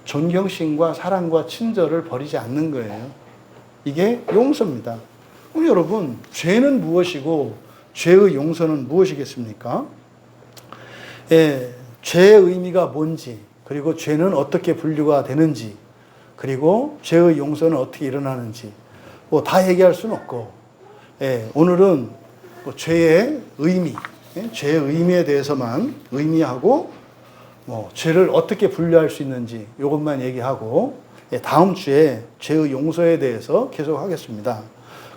존경심과 사랑과 친절을 버리지 않는 거예요. 이게 용서입니다. 그럼 여러분, 죄는 무엇이고 죄의 용서는 무엇이겠습니까? 예, 죄의 의미가 뭔지, 그리고 죄는 어떻게 분류가 되는지, 그리고 죄의 용서는 어떻게 일어나는지 뭐 다 얘기할 수는 없고, 예, 오늘은 뭐 죄의 의미, 죄의 의미에 대해서만 의미하고 뭐 죄를 어떻게 분류할 수 있는지 이것만 얘기하고, 예, 다음 주에 죄의 용서에 대해서 계속 하겠습니다.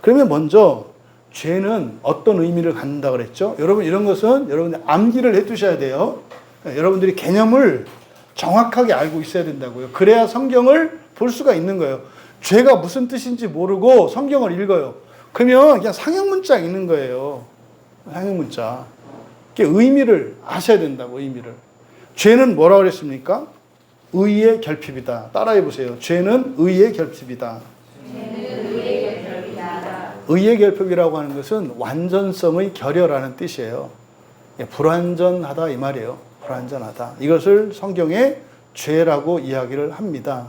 그러면 먼저 죄는 어떤 의미를 갖는다 그랬죠? 여러분, 이런 것은 여러분들 암기를 해 두셔야 돼요. 여러분들이 개념을 정확하게 알고 있어야 된다고요. 그래야 성경을 볼 수가 있는 거예요. 죄가 무슨 뜻인지 모르고 성경을 읽어요. 그러면 그냥 상형문자 읽는 거예요. 상형문자. 의미를 아셔야 된다고, 의미를. 죄는 뭐라고 그랬습니까? 의의 결핍이다. 따라해 보세요. 죄는 의의 결핍이다. 죄는 의의 결핍이다. 의의 결핍이라고 하는 것은 완전성의 결여라는 뜻이에요. 불완전하다 이 말이에요. 불완전하다. 이것을 성경에 죄라고 이야기를 합니다.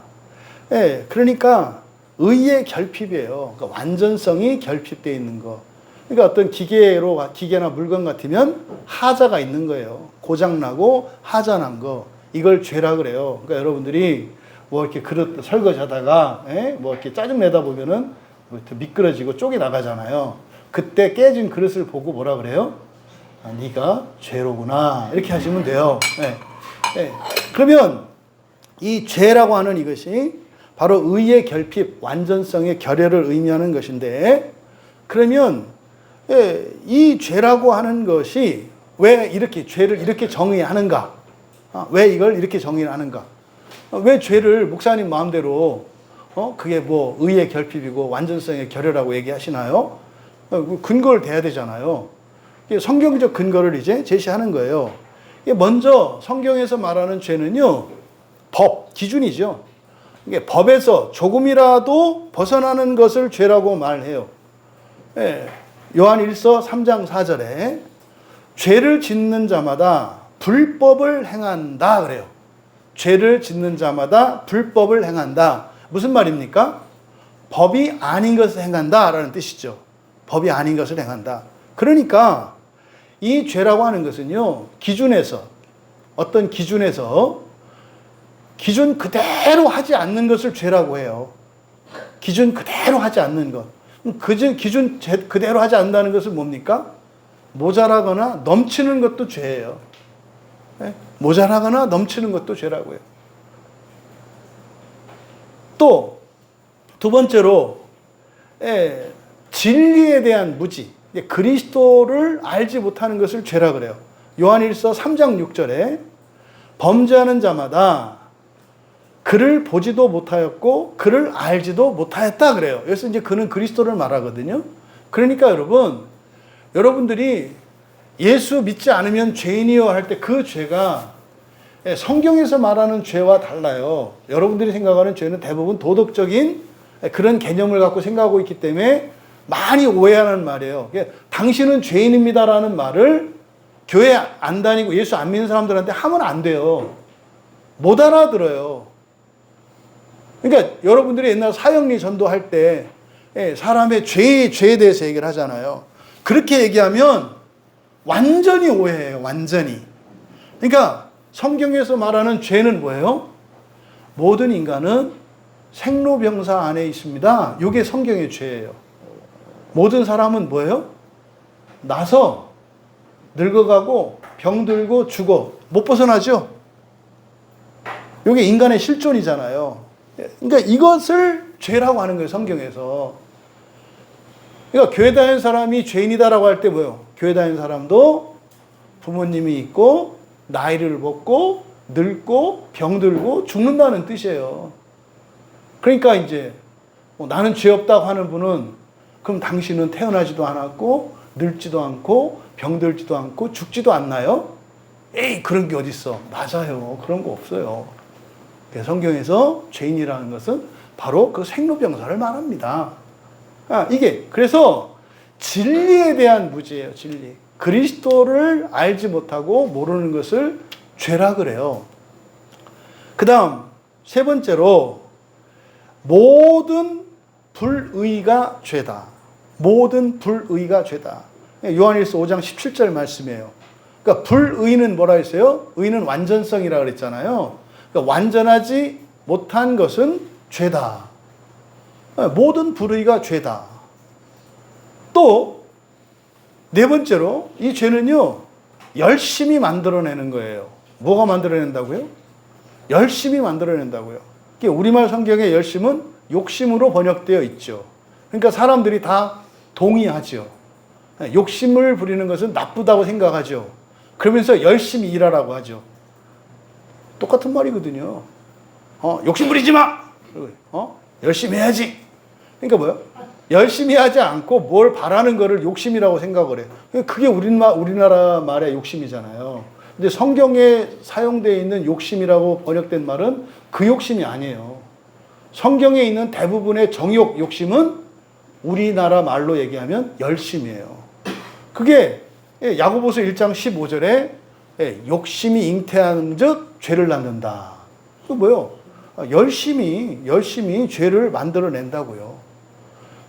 예, 그러니까 의의 결핍이에요. 그러니까 완전성이 결핍되어 있는 거. 그러니까 어떤 기계나 물건 같으면 하자가 있는 거예요. 고장나고 하자난 거. 이걸 죄라 그래요. 그러니까 여러분들이 뭐 이렇게 그릇 설거지하다가 뭐 이렇게 짜증 내다 보면은 미끄러지고 쪽이 나가잖아요. 그때 깨진 그릇을 보고 뭐라 그래요? 아, 네가 죄로구나. 이렇게 하시면 돼요. 그러면 이 죄라고 하는 이것이 바로 의의 결핍, 완전성의 결여를 의미하는 것인데, 그러면 이 죄라고 하는 것이 왜 이렇게 죄를 이렇게 정의하는가? 왜 이걸 이렇게 정의하는가? 왜 죄를 목사님 마음대로 그게 뭐 의의 결핍이고 완전성의 결여라고 얘기하시나요? 근거를 대야 되잖아요. 성경적 근거를 이제 제시하는 거예요. 먼저 성경에서 말하는 죄는요, 법, 기준이죠. 이게 법에서 조금이라도 벗어나는 것을 죄라고 말해요. 요한 1서 3장 4절에 죄를 짓는 자마다 불법을 행한다 그래요. 죄를 짓는 자마다 불법을 행한다. 무슨 말입니까? 법이 아닌 것을 행한다 라는 뜻이죠. 법이 아닌 것을 행한다. 그러니까 이 죄라고 하는 것은요, 어떤 기준에서 기준 그대로 하지 않는 것을 죄라고 해요. 기준 그대로 하지 않는 것. 기준 그대로 하지 않는다는 것은 뭡니까? 모자라거나 넘치는 것도 죄예요. 모자라거나 넘치는 것도 죄라고요. 또 두 번째로 진리에 대한 무지, 그리스도를 알지 못하는 것을 죄라 그래요. 요한일서 3장 6절에 범죄하는 자마다 그를 보지도 못하였고 그를 알지도 못하였다 그래요. 그래서 이제 그는 그리스도를 말하거든요. 그러니까 여러분들이 예수 믿지 않으면 죄인이요 할 때 그 죄가 성경에서 말하는 죄와 달라요. 여러분들이 생각하는 죄는 대부분 도덕적인 그런 개념을 갖고 생각하고 있기 때문에 많이 오해하는 말이에요. 당신은 죄인입니다라는 말을 교회 안 다니고 예수 안 믿는 사람들한테 하면 안 돼요. 못 알아들어요. 그러니까 여러분들이 옛날 사형리 전도할 때 사람의 죄에 대해서 얘기를 하잖아요. 그렇게 얘기하면 완전히 오해해요. 완전히. 그러니까 성경에서 말하는 죄는 뭐예요? 모든 인간은 생로병사 안에 있습니다. 이게 성경의 죄예요. 모든 사람은 뭐예요? 나서 늙어가고 병들고 죽어. 못 벗어나죠? 이게 인간의 실존이잖아요. 그러니까 이것을 죄라고 하는 거예요. 성경에서. 그러니까 교회 다니는 사람이 죄인이다라고 할 때 뭐예요? 교회 다니는 사람도 부모님이 있고 나이를 먹고 늙고 병들고 죽는다는 뜻이에요. 그러니까 이제 나는 죄 없다고 하는 분은 그럼 당신은 태어나지도 않았고 늙지도 않고 병들지도 않고 죽지도 않나요? 에이, 그런 게 어딨어. 맞아요. 그런 거 없어요. 성경에서 죄인이라는 것은 바로 그 생로병사를 말합니다. 그래서 진리에 대한 무지예요. 진리. 그리스도를 알지 못하고 모르는 것을 죄라 그래요. 그 다음 세 번째로 모든 불의가 죄다. 모든 불의가 죄다. 요한일서 5장 17절 말씀이에요. 그러니까 불의는 뭐라 했어요? 의는 완전성이라 그랬잖아요. 그러니까 완전하지 못한 것은 죄다. 모든 불의가 죄다. 또 네 번째로 이 죄는요, 열심히 만들어내는 거예요. 뭐가 만들어낸다고요? 열심히 만들어낸다고요. 우리말 성경의 열심은 욕심으로 번역되어 있죠. 그러니까 사람들이 다 동의하죠. 욕심을 부리는 것은 나쁘다고 생각하죠. 그러면서 열심히 일하라고 하죠. 똑같은 말이거든요. 욕심 부리지 마! 열심히 해야지. 그러니까 뭐요? 열심히 하지 않고 뭘 바라는 거를 욕심이라고 생각을 해요. 그게 우리나라 말의 욕심이잖아요. 근데 성경에 사용되어 있는 욕심이라고 번역된 말은 그 욕심이 아니에요. 성경에 있는 대부분의 정욕 욕심은 우리나라 말로 얘기하면 열심이에요. 그게 야고보서 1장 15절에 욕심이 잉태하는 즉 죄를 낳는다. 그 뭐요? 열심히 죄를 만들어낸다고요.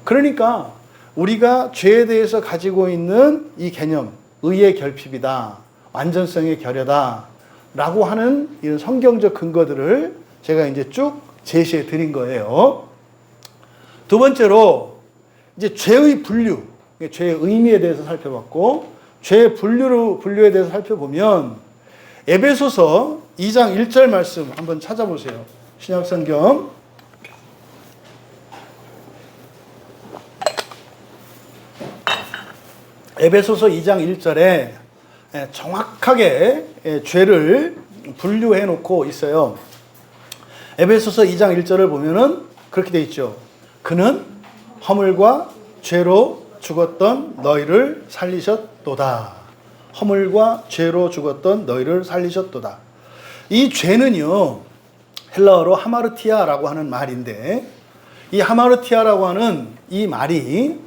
그러니까 우리가 죄에 대해서 가지고 있는 이 개념, 의의 결핍이다, 완전성의 결여다 라고 하는 이런 성경적 근거들을 제가 이제 쭉 제시해 드린 거예요. 두 번째로 이제 죄의 분류, 죄의 의미에 대해서 살펴봤고, 죄의 분류에 대해서 살펴보면 에베소서 2장 1절 말씀 한번 찾아보세요. 신약성경 에베소서 2장 1절에 정확하게 죄를 분류해 놓고 있어요. 에베소서 2장 1절을 보면은 그렇게 돼 있죠. 그는 허물과 죄로 죽었던 너희를 살리셨도다. 허물과 죄로 죽었던 너희를 살리셨도다. 이 죄는요, 헬라어로 하마르티아라고 하는 말인데, 이 하마르티아라고 하는 이 말이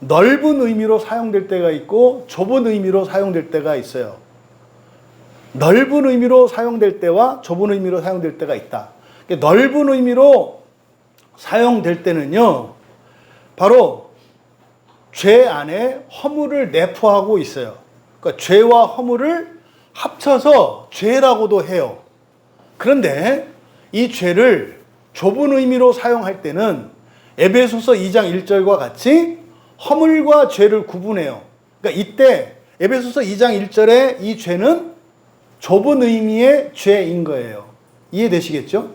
넓은 의미로 사용될 때가 있고 좁은 의미로 사용될 때가 있어요. 넓은 의미로 사용될 때와 좁은 의미로 사용될 때가 있다. 넓은 의미로 사용될 때는요, 바로 죄 안에 허물을 내포하고 있어요. 그러니까 죄와 허물을 합쳐서 죄라고도 해요. 그런데 이 죄를 좁은 의미로 사용할 때는 에베소서 2장 1절과 같이 허물과 죄를 구분해요. 그러니까 이때 에베소서 2장 1절에 이 죄는 좁은 의미의 죄인 거예요. 이해되시겠죠?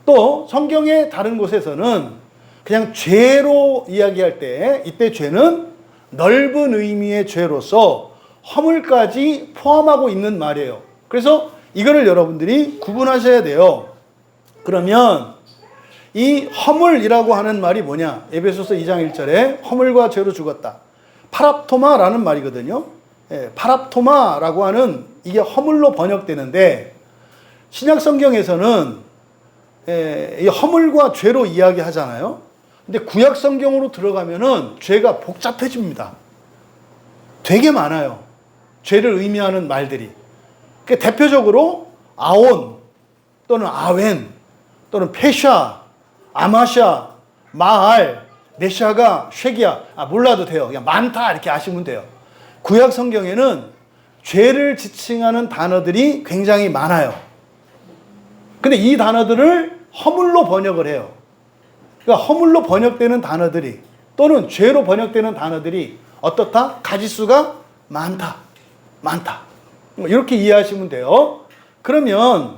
또 성경의 다른 곳에서는 그냥 죄로 이야기할 때 이때 죄는 넓은 의미의 죄로서 허물까지 포함하고 있는 말이에요. 그래서 이거를 여러분들이 구분하셔야 돼요. 그러면 이 허물이라고 하는 말이 뭐냐? 에베소서 2장 1절에 허물과 죄로 죽었다. 파랍토마라는 말이거든요. 파랍토마라고 하는 이게 허물로 번역되는데 신약 성경에서는 이 허물과 죄로 이야기하잖아요. 근데 구약 성경으로 들어가면은 죄가 복잡해집니다. 되게 많아요. 죄를 의미하는 말들이. 그러니까 대표적으로 아온 또는 아웬 또는 페샤, 아마샤, 마알, 메샤가, 쉐기야, 몰라도 돼요. 그냥 많다 이렇게 아시면 돼요. 구약 성경에는 죄를 지칭하는 단어들이 굉장히 많아요. 근데 이 단어들을 허물로 번역을 해요. 그러니까 허물로 번역되는 단어들이 또는 죄로 번역되는 단어들이 어떻다? 가지수가 많다. 이렇게 이해하시면 돼요. 그러면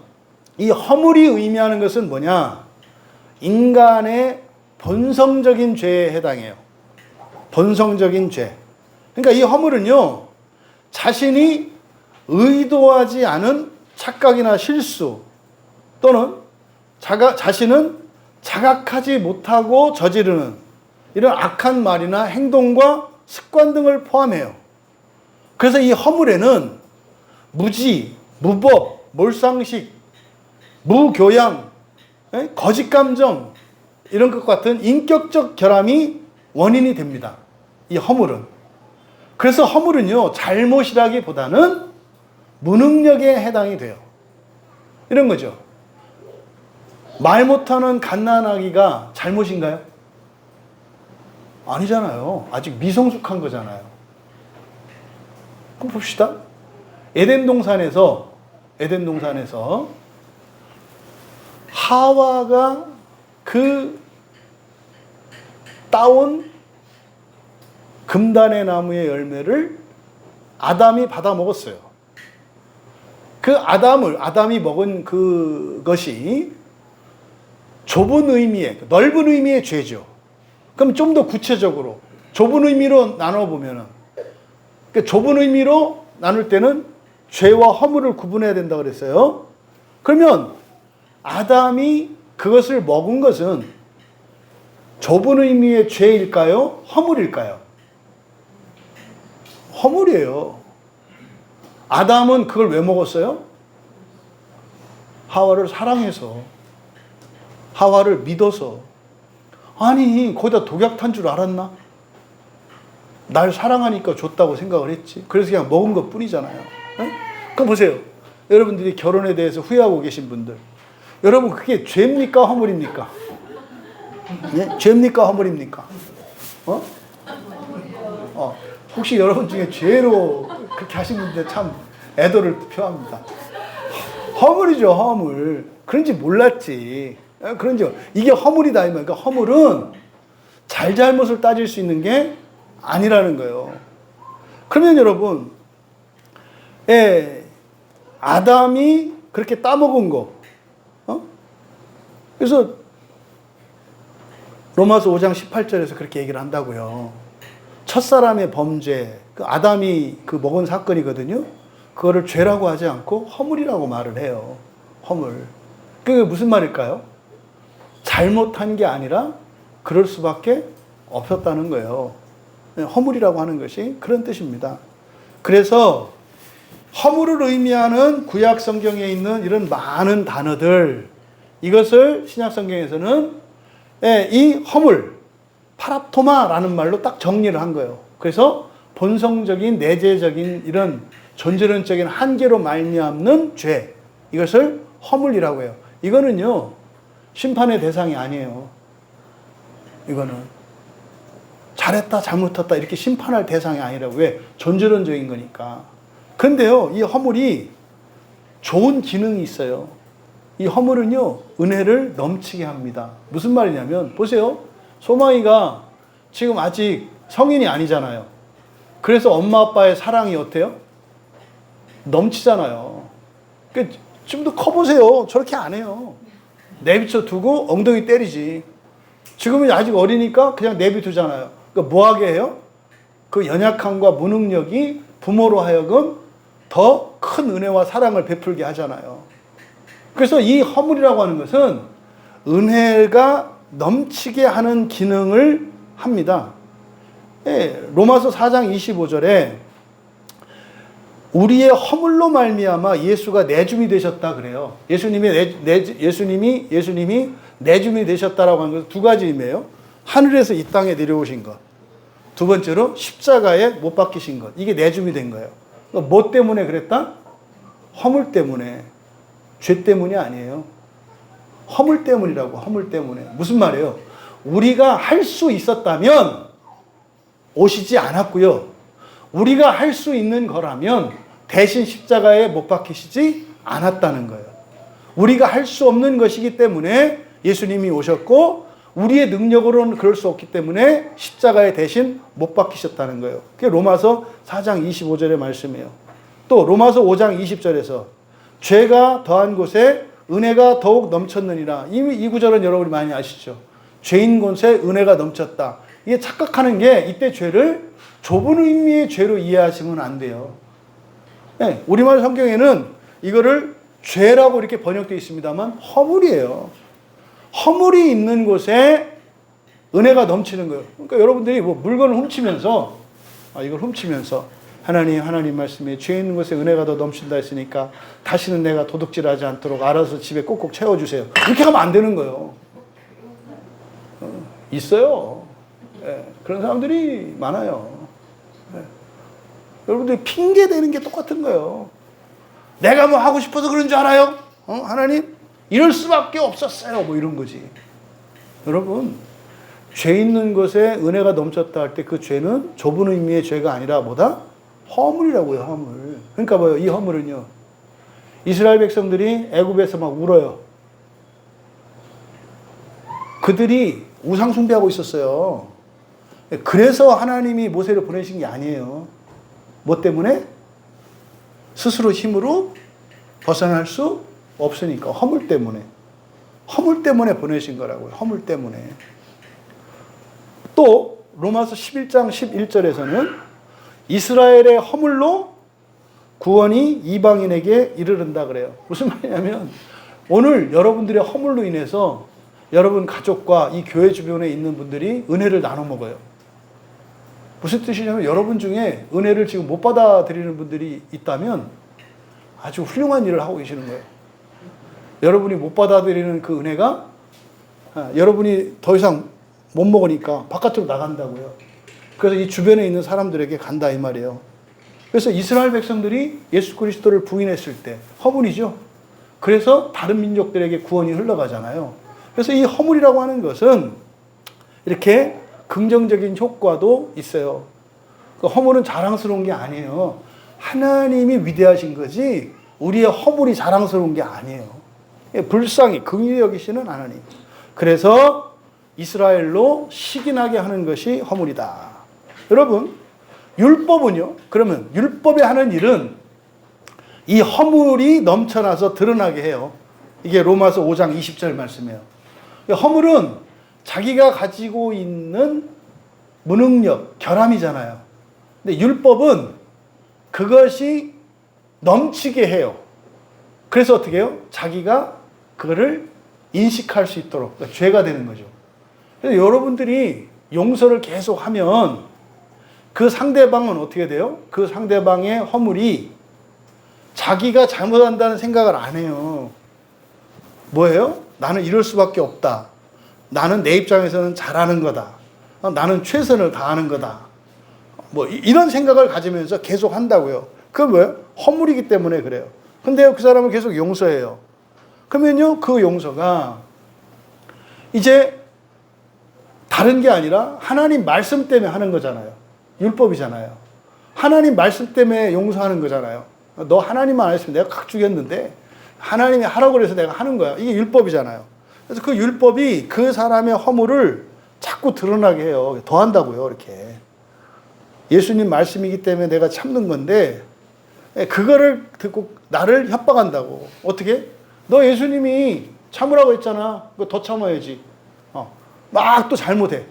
이 허물이 의미하는 것은 뭐냐? 인간의 본성적인 죄에 해당해요. 본성적인 죄. 그러니까 이 허물은요, 자신이 의도하지 않은 착각이나 실수 또는 자신은 자각하지 못하고 저지르는 이런 악한 말이나 행동과 습관 등을 포함해요. 그래서 이 허물에는 무지, 무법, 몰상식, 무교양, 거짓 감정 이런 것 같은 인격적 결함이 원인이 됩니다. 이 허물은. 그래서 허물은요, 잘못이라기보다는 무능력에 해당이 돼요. 이런 거죠. 말 못하는 갓난아기가 잘못인가요? 아니잖아요. 아직 미성숙한 거잖아요. 그럼 봅시다. 에덴 동산에서 하와가 그 따온 금단의 나무의 열매를 아담이 받아 먹었어요. 그 아담이 먹은 그것이 좁은 의미의, 넓은 의미의 죄죠. 그럼 좀 더 구체적으로 좁은 의미로 나눠보면은, 그러니까 좁은 의미로 나눌 때는 죄와 허물을 구분해야 된다고 그랬어요. 그러면 아담이 그것을 먹은 것은 좁은 의미의 죄일까요? 허물일까요? 허물이에요. 아담은 그걸 왜 먹었어요? 하와를 사랑해서, 하와를 믿어서, 아니 거기다 독약 탄 줄 알았나? 날 사랑하니까 줬다고 생각을 했지. 그래서 그냥 먹은 것 뿐이잖아요. 그럼 보세요. 여러분들이 결혼에 대해서 후회하고 계신 분들, 여러분 그게 죄입니까 허물입니까? 네? 죄입니까 허물입니까? 혹시 여러분 중에 죄로 그렇게 하신 분들 참 애도를 표합니다. 허물이죠, 허물. 그런지 몰랐지. 그런지 이게 허물이다. 그러니까 허물은 잘잘못을 따질 수 있는 게 아니라는 거예요. 그러면 여러분, 아담이 그렇게 따먹은 거, 그래서 로마서 5장 18절에서 그렇게 얘기를 한다고요. 첫사람의 범죄, 그 아담이 그 먹은 사건이거든요. 그거를 죄라고 하지 않고 허물이라고 말을 해요. 허물. 그게 무슨 말일까요? 잘못한 게 아니라 그럴 수밖에 없었다는 거예요. 허물이라고 하는 것이 그런 뜻입니다. 그래서 허물을 의미하는 구약 성경에 있는 이런 많은 단어들, 이것을 신약 성경에서는 이 허물, 파랍토마라는 말로 딱 정리를 한 거예요. 그래서 본성적인 내재적인 이런 존재론적인 한계로 말미암는 죄, 이것을 허물이라고 해요. 이거는요 심판의 대상이 아니에요. 이거는 잘했다 잘못했다 이렇게 심판할 대상이 아니라고. 왜? 존재론적인 거니까. 그런데요 이 허물이 좋은 기능이 있어요. 이 허물은요 은혜를 넘치게 합니다. 무슨 말이냐면 보세요. 소망이가 지금 아직 성인이 아니잖아요. 그래서 엄마 아빠의 사랑이 어때요? 넘치잖아요. 좀 더 커보세요. 저렇게 안 해요. 내비쳐 두고 엉덩이 때리지. 지금은 아직 어리니까 그냥 내비두잖아요. 그러니까 뭐하게 해요? 그 연약함과 무능력이 부모로 하여금 더 큰 은혜와 사랑을 베풀게 하잖아요. 그래서 이 허물이라고 하는 것은 은혜가 넘치게 하는 기능을 합니다. 로마서 4장 25절에 우리의 허물로 말미암아 예수가 내줌이 되셨다 그래요. 예수님이 내줌이 되셨다라고 하는 것은 두 가지 의미예요. 하늘에서 이 땅에 내려오신 것. 두 번째로 십자가에 못 박히신 것. 이게 내줌이 된 거예요. 뭐 때문에 그랬다? 허물 때문에. 죄 때문이 아니에요. 허물 때문이라고. 허물 때문에. 무슨 말이에요? 우리가 할 수 있었다면 오시지 않았고요. 우리가 할 수 있는 거라면 대신 십자가에 못 박히시지 않았다는 거예요. 우리가 할 수 없는 것이기 때문에 예수님이 오셨고 우리의 능력으로는 그럴 수 없기 때문에 십자가에 대신 못 박히셨다는 거예요. 그게 로마서 4장 25절의 말씀이에요. 또 로마서 5장 20절에서 죄가 더한 곳에 은혜가 더욱 넘쳤느니라. 이미 이 구절은 여러분이 많이 아시죠. 죄인 곳에 은혜가 넘쳤다. 이게 착각하는 게 이때 죄를 좁은 의미의 죄로 이해하시면 안 돼요. 네, 우리말 성경에는 이거를 죄라고 이렇게 번역되어 있습니다만 허물이에요. 허물이 있는 곳에 은혜가 넘치는 거예요. 그러니까 여러분들이 뭐 물건을 훔치면서 이걸 훔치면서 하나님 말씀에 죄 있는 곳에 은혜가 더 넘친다 했으니까 다시는 내가 도둑질하지 않도록 알아서 집에 꼭꼭 채워주세요. 이렇게 하면 안 되는 거예요. 있어요. 네, 그런 사람들이 많아요. 네. 여러분들이 핑계 대는 게 똑같은 거예요. 내가 뭐 하고 싶어서 그런 줄 알아요? 하나님? 이럴 수밖에 없었어요. 뭐 이런 거지. 여러분, 죄 있는 곳에 은혜가 넘쳤다 할 때 그 죄는 좁은 의미의 죄가 아니라 뭐다? 허물이라고요, 허물. 그러니까 뭐요? 이 허물은요. 이스라엘 백성들이 애굽에서 막 울어요. 그들이 우상 숭배하고 있었어요. 그래서 하나님이 모세를 보내신 게 아니에요. 뭐 때문에? 스스로 힘으로 벗어날 수 없으니까. 허물 때문에. 허물 때문에 보내신 거라고요. 허물 때문에. 또 로마서 11장 11절에서는 이스라엘의 허물로 구원이 이방인에게 이르른다 그래요. 무슨 말이냐면 오늘 여러분들의 허물로 인해서 여러분 가족과 이 교회 주변에 있는 분들이 은혜를 나눠 먹어요. 무슨 뜻이냐면 여러분 중에 은혜를 지금 못 받아들이는 분들이 있다면 아주 훌륭한 일을 하고 계시는 거예요. 여러분이 못 받아들이는 그 은혜가 여러분이 더 이상 못 먹으니까 바깥으로 나간다고요. 그래서 이 주변에 있는 사람들에게 간다 이 말이에요. 그래서 이스라엘 백성들이 예수 그리스도를 부인했을 때 허물이죠. 그래서 다른 민족들에게 구원이 흘러가잖아요. 그래서 이 허물이라고 하는 것은 이렇게 긍정적인 효과도 있어요. 그 허물은 자랑스러운 게 아니에요. 하나님이 위대하신 거지 우리의 허물이 자랑스러운 게 아니에요. 불쌍히 긍휼히 여기시는 하나님. 그래서 이스라엘로 시기나게 하는 것이 허물이다. 여러분, 율법은요. 그러면 율법이 하는 일은 이 허물이 넘쳐나서 드러나게 해요. 이게 로마서 5장 20절 말씀이에요. 허물은 자기가 가지고 있는 무능력, 결함이잖아요. 근데 율법은 그것이 넘치게 해요. 그래서 어떻게 해요? 자기가 그거를 인식할 수 있도록, 그러니까 죄가 되는 거죠. 그래서 여러분들이 용서를 계속 하면 그 상대방은 어떻게 돼요? 그 상대방의 허물이 자기가 잘못한다는 생각을 안 해요. 뭐예요? 나는 이럴 수밖에 없다. 나는 내 입장에서는 잘하는 거다. 나는 최선을 다하는 거다. 뭐 이런 생각을 가지면서 계속 한다고요. 그건 뭐예요? 허물이기 때문에 그래요. 근데 그 사람을 계속 용서해요. 그러면요, 그 용서가 이제 다른 게 아니라 하나님 말씀 때문에 하는 거잖아요. 율법이잖아요. 하나님 말씀 때문에 용서하는 거잖아요. 너 하나님만 안 했으면 내가 각 죽였는데 하나님이 하라고 그래서 내가 하는 거야. 이게 율법이잖아요. 그래서 그 율법이 그 사람의 허물을 자꾸 드러나게 해요. 더 한다고요, 이렇게. 예수님 말씀이기 때문에 내가 참는 건데 그거를 듣고 나를 협박한다고. 어떻게? 너 예수님이 참으라고 했잖아. 그거 더 참아야지. 막 또 잘못해.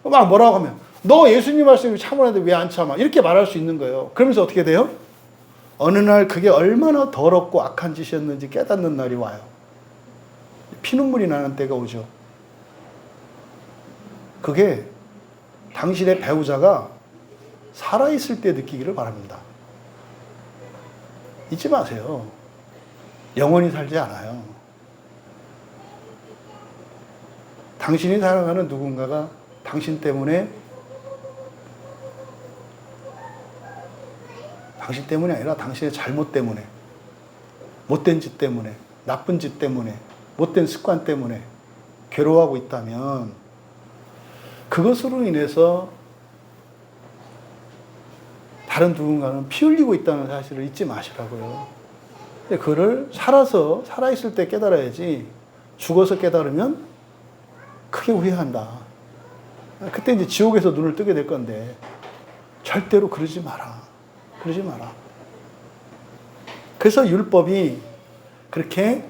막 뭐라고 하면 너 예수님 말씀이 참으라는데 왜 안 참아? 이렇게 말할 수 있는 거예요. 그러면서 어떻게 돼요? 어느 날 그게 얼마나 더럽고 악한 짓이었는지 깨닫는 날이 와요. 피눈물이 나는 때가 오죠. 그게 당신의 배우자가 살아있을 때 느끼기를 바랍니다. 잊지 마세요. 영원히 살지 않아요. 당신이 사랑하는 누군가가 당신 때문에 아니라 당신의 잘못 때문에, 못된 짓 때문에, 나쁜 짓 때문에, 못된 습관 때문에 괴로워하고 있다면 그것으로 인해서 다른 누군가는 피 흘리고 있다는 사실을 잊지 마시라고요. 그거를 살아있을 때 깨달아야지 죽어서 깨달으면 크게 후회한다. 그때 이제 지옥에서 눈을 뜨게 될 건데 절대로 그러지 마라. 그러지 마라. 그래서 율법이 그렇게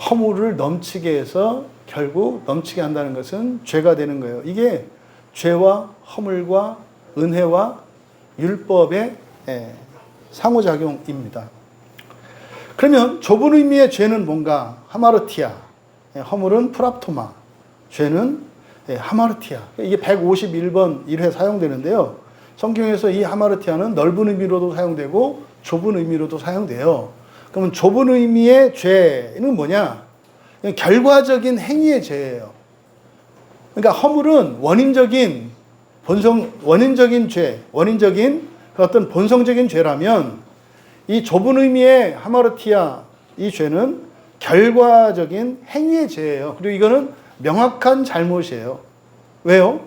허물을 넘치게 해서 결국 넘치게 한다는 것은 죄가 되는 거예요. 이게 죄와 허물과 은혜와 율법의 상호작용입니다. 그러면 좁은 의미의 죄는 뭔가? 하마르티아. 허물은 프랍토마. 죄는 하마르티아. 이게 151번 1회 사용되는데요. 성경에서 이 하마르티아는 넓은 의미로도 사용되고 좁은 의미로도 사용돼요. 그러면 좁은 의미의 죄는 뭐냐? 결과적인 행위의 죄예요. 그러니까 허물은 원인적인 죄, 원인적인 어떤 본성적인 죄라면 이 좁은 의미의 하마르티아 이 죄는 결과적인 행위의 죄예요. 그리고 이거는 명확한 잘못이에요. 왜요?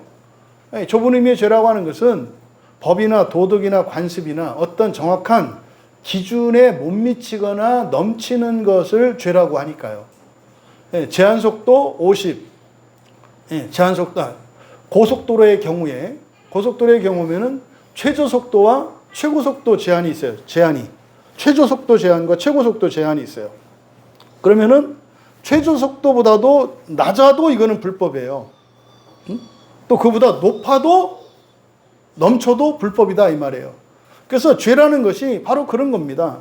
좁은 의미의 죄라고 하는 것은 법이나 도덕이나 관습이나 어떤 정확한 기준에 못 미치거나 넘치는 것을 죄라고 하니까요. 제한속도 50. 제한속도, 고속도로의 경우면은 최저속도와 최고속도 제한이 있어요. 최저속도 제한과 최고속도 제한이 있어요. 그러면은 최저속도보다도 낮아도 이거는 불법이에요. 또 그보다 높아도 넘쳐도 불법이다 이 말이에요. 그래서 죄라는 것이 바로 그런 겁니다.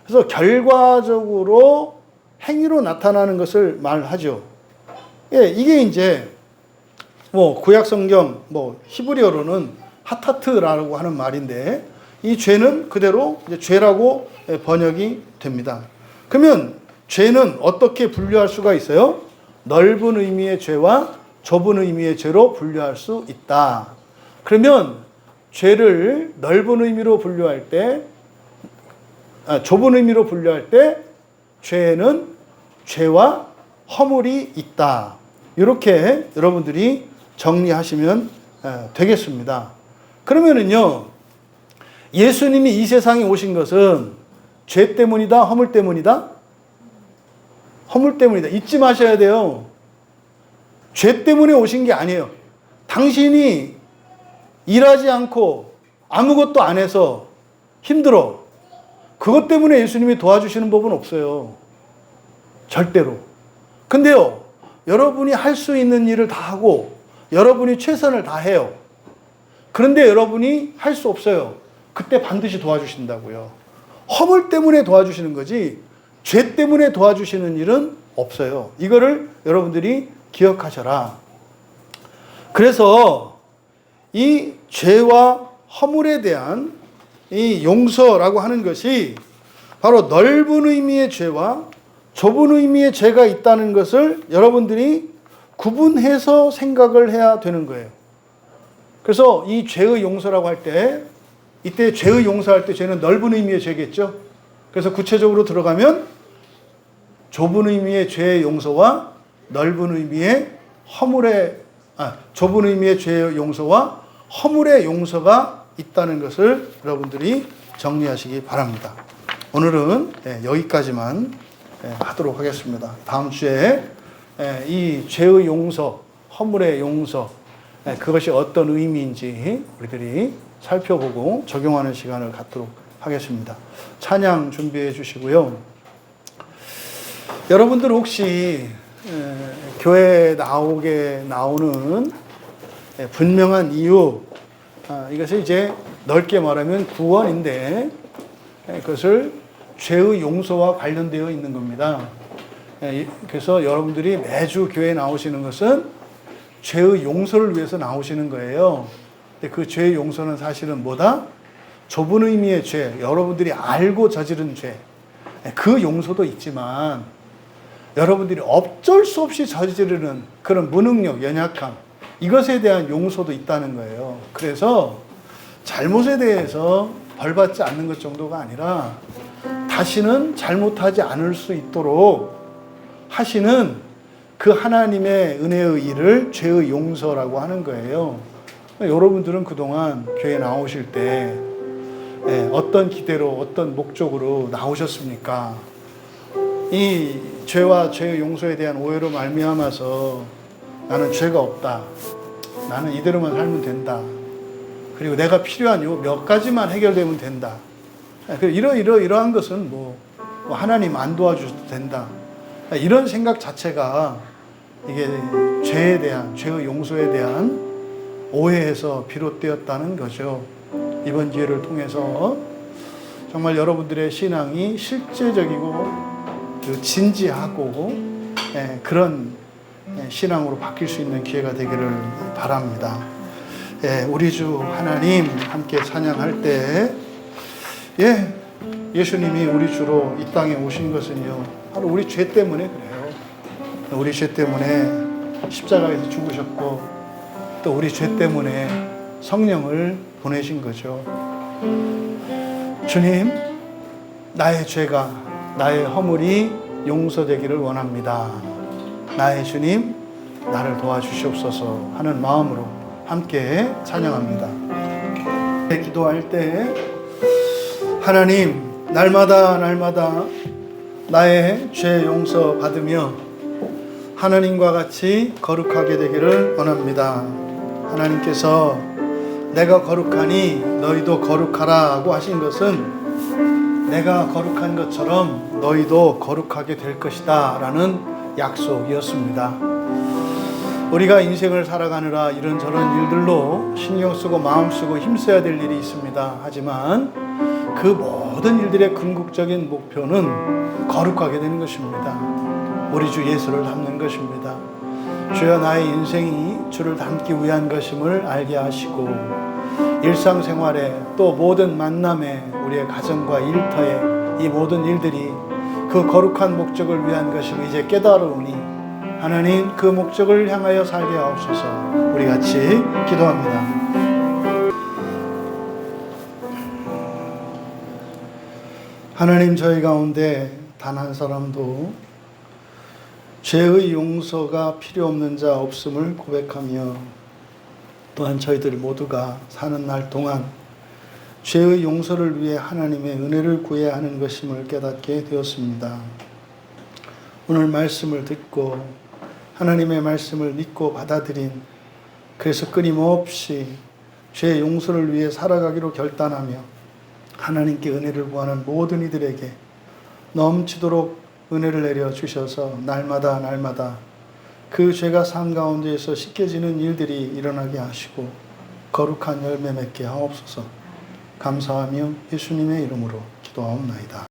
그래서 결과적으로 행위로 나타나는 것을 말하죠. 이게 이제 구약 성경 히브리어로는 하타트라고 하는 말인데 이 죄는 그대로 이제 죄라고 번역이 됩니다. 그러면 죄는 어떻게 분류할 수가 있어요? 넓은 의미의 죄와 좁은 의미의 죄로 분류할 수 있다. 그러면 죄를 넓은 의미로 분류할 때, 좁은 의미로 분류할 때 죄에는 죄와 허물이 있다. 이렇게 여러분들이 정리하시면 되겠습니다. 그러면은요, 예수님이 이 세상에 오신 것은 죄 때문이다, 허물 때문이다? 허물 때문이다. 잊지 마셔야 돼요. 죄 때문에 오신 게 아니에요. 당신이 일하지 않고 아무것도 안 해서 힘들어. 그것 때문에 예수님이 도와주시는 법은 없어요. 절대로. 근데요, 여러분이 할 수 있는 일을 다 하고 여러분이 최선을 다해요. 그런데 여러분이 할 수 없어요. 그때 반드시 도와주신다고요. 허물 때문에 도와주시는 거지 죄 때문에 도와주시는 일은 없어요. 이거를 여러분들이 기억하셔라. 그래서 이 죄와 허물에 대한 이 용서라고 하는 것이 바로 넓은 의미의 죄와 좁은 의미의 죄가 있다는 것을 여러분들이 구분해서 생각을 해야 되는 거예요. 그래서 이 죄의 용서라고 할 때, 이때 죄의 용서할 때 죄는 넓은 의미의 죄겠죠. 그래서 구체적으로 들어가면 좁은 의미의 죄의 용서와 넓은 의미의 좁은 의미의 죄의 용서와 허물의 용서가 있다는 것을 여러분들이 정리하시기 바랍니다. 오늘은 여기까지만 하도록 하겠습니다. 다음 주에 이 죄의 용서, 허물의 용서, 그것이 어떤 의미인지 우리들이 살펴보고 적용하는 시간을 갖도록 하겠습니다. 찬양 준비해 주시고요. 여러분들 혹시 교회에 나오는 분명한 이유, 이것을 이제 넓게 말하면 구원인데 그것을 죄의 용서와 관련되어 있는 겁니다. 그래서 여러분들이 매주 교회에 나오시는 것은 죄의 용서를 위해서 나오시는 거예요. 근데 그 죄의 용서는 사실은 뭐다? 좁은 의미의 죄, 여러분들이 알고 저지른 죄, 그 용서도 있지만 여러분들이 어쩔 수 없이 저지르는 그런 무능력, 연약함, 이것에 대한 용서도 있다는 거예요. 그래서 잘못에 대해서 벌받지 않는 것 정도가 아니라 다시는 잘못하지 않을 수 있도록 하시는 그 하나님의 은혜의 일을 죄의 용서라고 하는 거예요. 여러분들은 그동안 교회 나오실 때 어떤 기대로 어떤 목적으로 나오셨습니까? 이 죄와 죄의 용서에 대한 오해로 말미암아서 나는 죄가 없다. 나는 이대로만 살면 된다. 그리고 내가 필요한 요 몇 가지만 해결되면 된다. 이러한 것은 뭐 하나님 안 도와주셔도 된다. 이런 생각 자체가 이게 죄에 대한, 죄의 용서에 대한 오해에서 비롯되었다는 거죠. 이번 기회를 통해서 정말 여러분들의 신앙이 실제적이고 진지하고 그런 신앙으로 바뀔 수 있는 기회가 되기를 바랍니다. 우리 주 하나님 함께 찬양할 때 예수님이 우리 주로 이 땅에 오신 것은요 바로 우리 죄 때문에 그래요. 우리 죄 때문에 십자가에서 죽으셨고 또 우리 죄 때문에 성령을 보내신 거죠. 주님, 나의 죄가, 나의 허물이 용서되기를 원합니다. 나의 주님, 나를 도와주시옵소서 하는 마음으로 함께 찬양합니다. 기도할 때 하나님, 날마다 나의 죄 용서 받으며 하나님과 같이 거룩하게 되기를 원합니다. 하나님께서 내가 거룩하니 너희도 거룩하라고 하신 것은 내가 거룩한 것처럼 너희도 거룩하게 될 것이다 라는 약속이었습니다. 우리가 인생을 살아가느라 이런저런 일들로 신경 쓰고 마음 쓰고 힘써야 될 일이 있습니다. 하지만 그 모든 일들의 궁극적인 목표는 거룩하게 되는 것입니다. 우리 주 예수를 닮는 것입니다. 주여, 나의 인생이 주를 닮기 위한 것임을 알게 하시고 일상생활에 또 모든 만남에 우리의 가정과 일터에 이 모든 일들이 그 거룩한 목적을 위한 것임을 이제 깨달으니 하나님 그 목적을 향하여 살게 하옵소서. 우리 같이 기도합니다. 하나님, 저희 가운데 단 한 사람도 죄의 용서가 필요 없는 자 없음을 고백하며, 또한 저희들 모두가 사는 날 동안 죄의 용서를 위해 하나님의 은혜를 구해야 하는 것임을 깨닫게 되었습니다. 오늘 말씀을 듣고 하나님의 말씀을 믿고 받아들인, 그래서 끊임없이 죄 용서를 위해 살아가기로 결단하며 하나님께 은혜를 구하는 모든 이들에게 넘치도록 은혜를 내려 주셔서 날마다 그 죄가 삶 가운데에서 씻겨지는 일들이 일어나게 하시고 거룩한 열매 맺게 하옵소서. 감사하며 예수님의 이름으로 기도하옵나이다.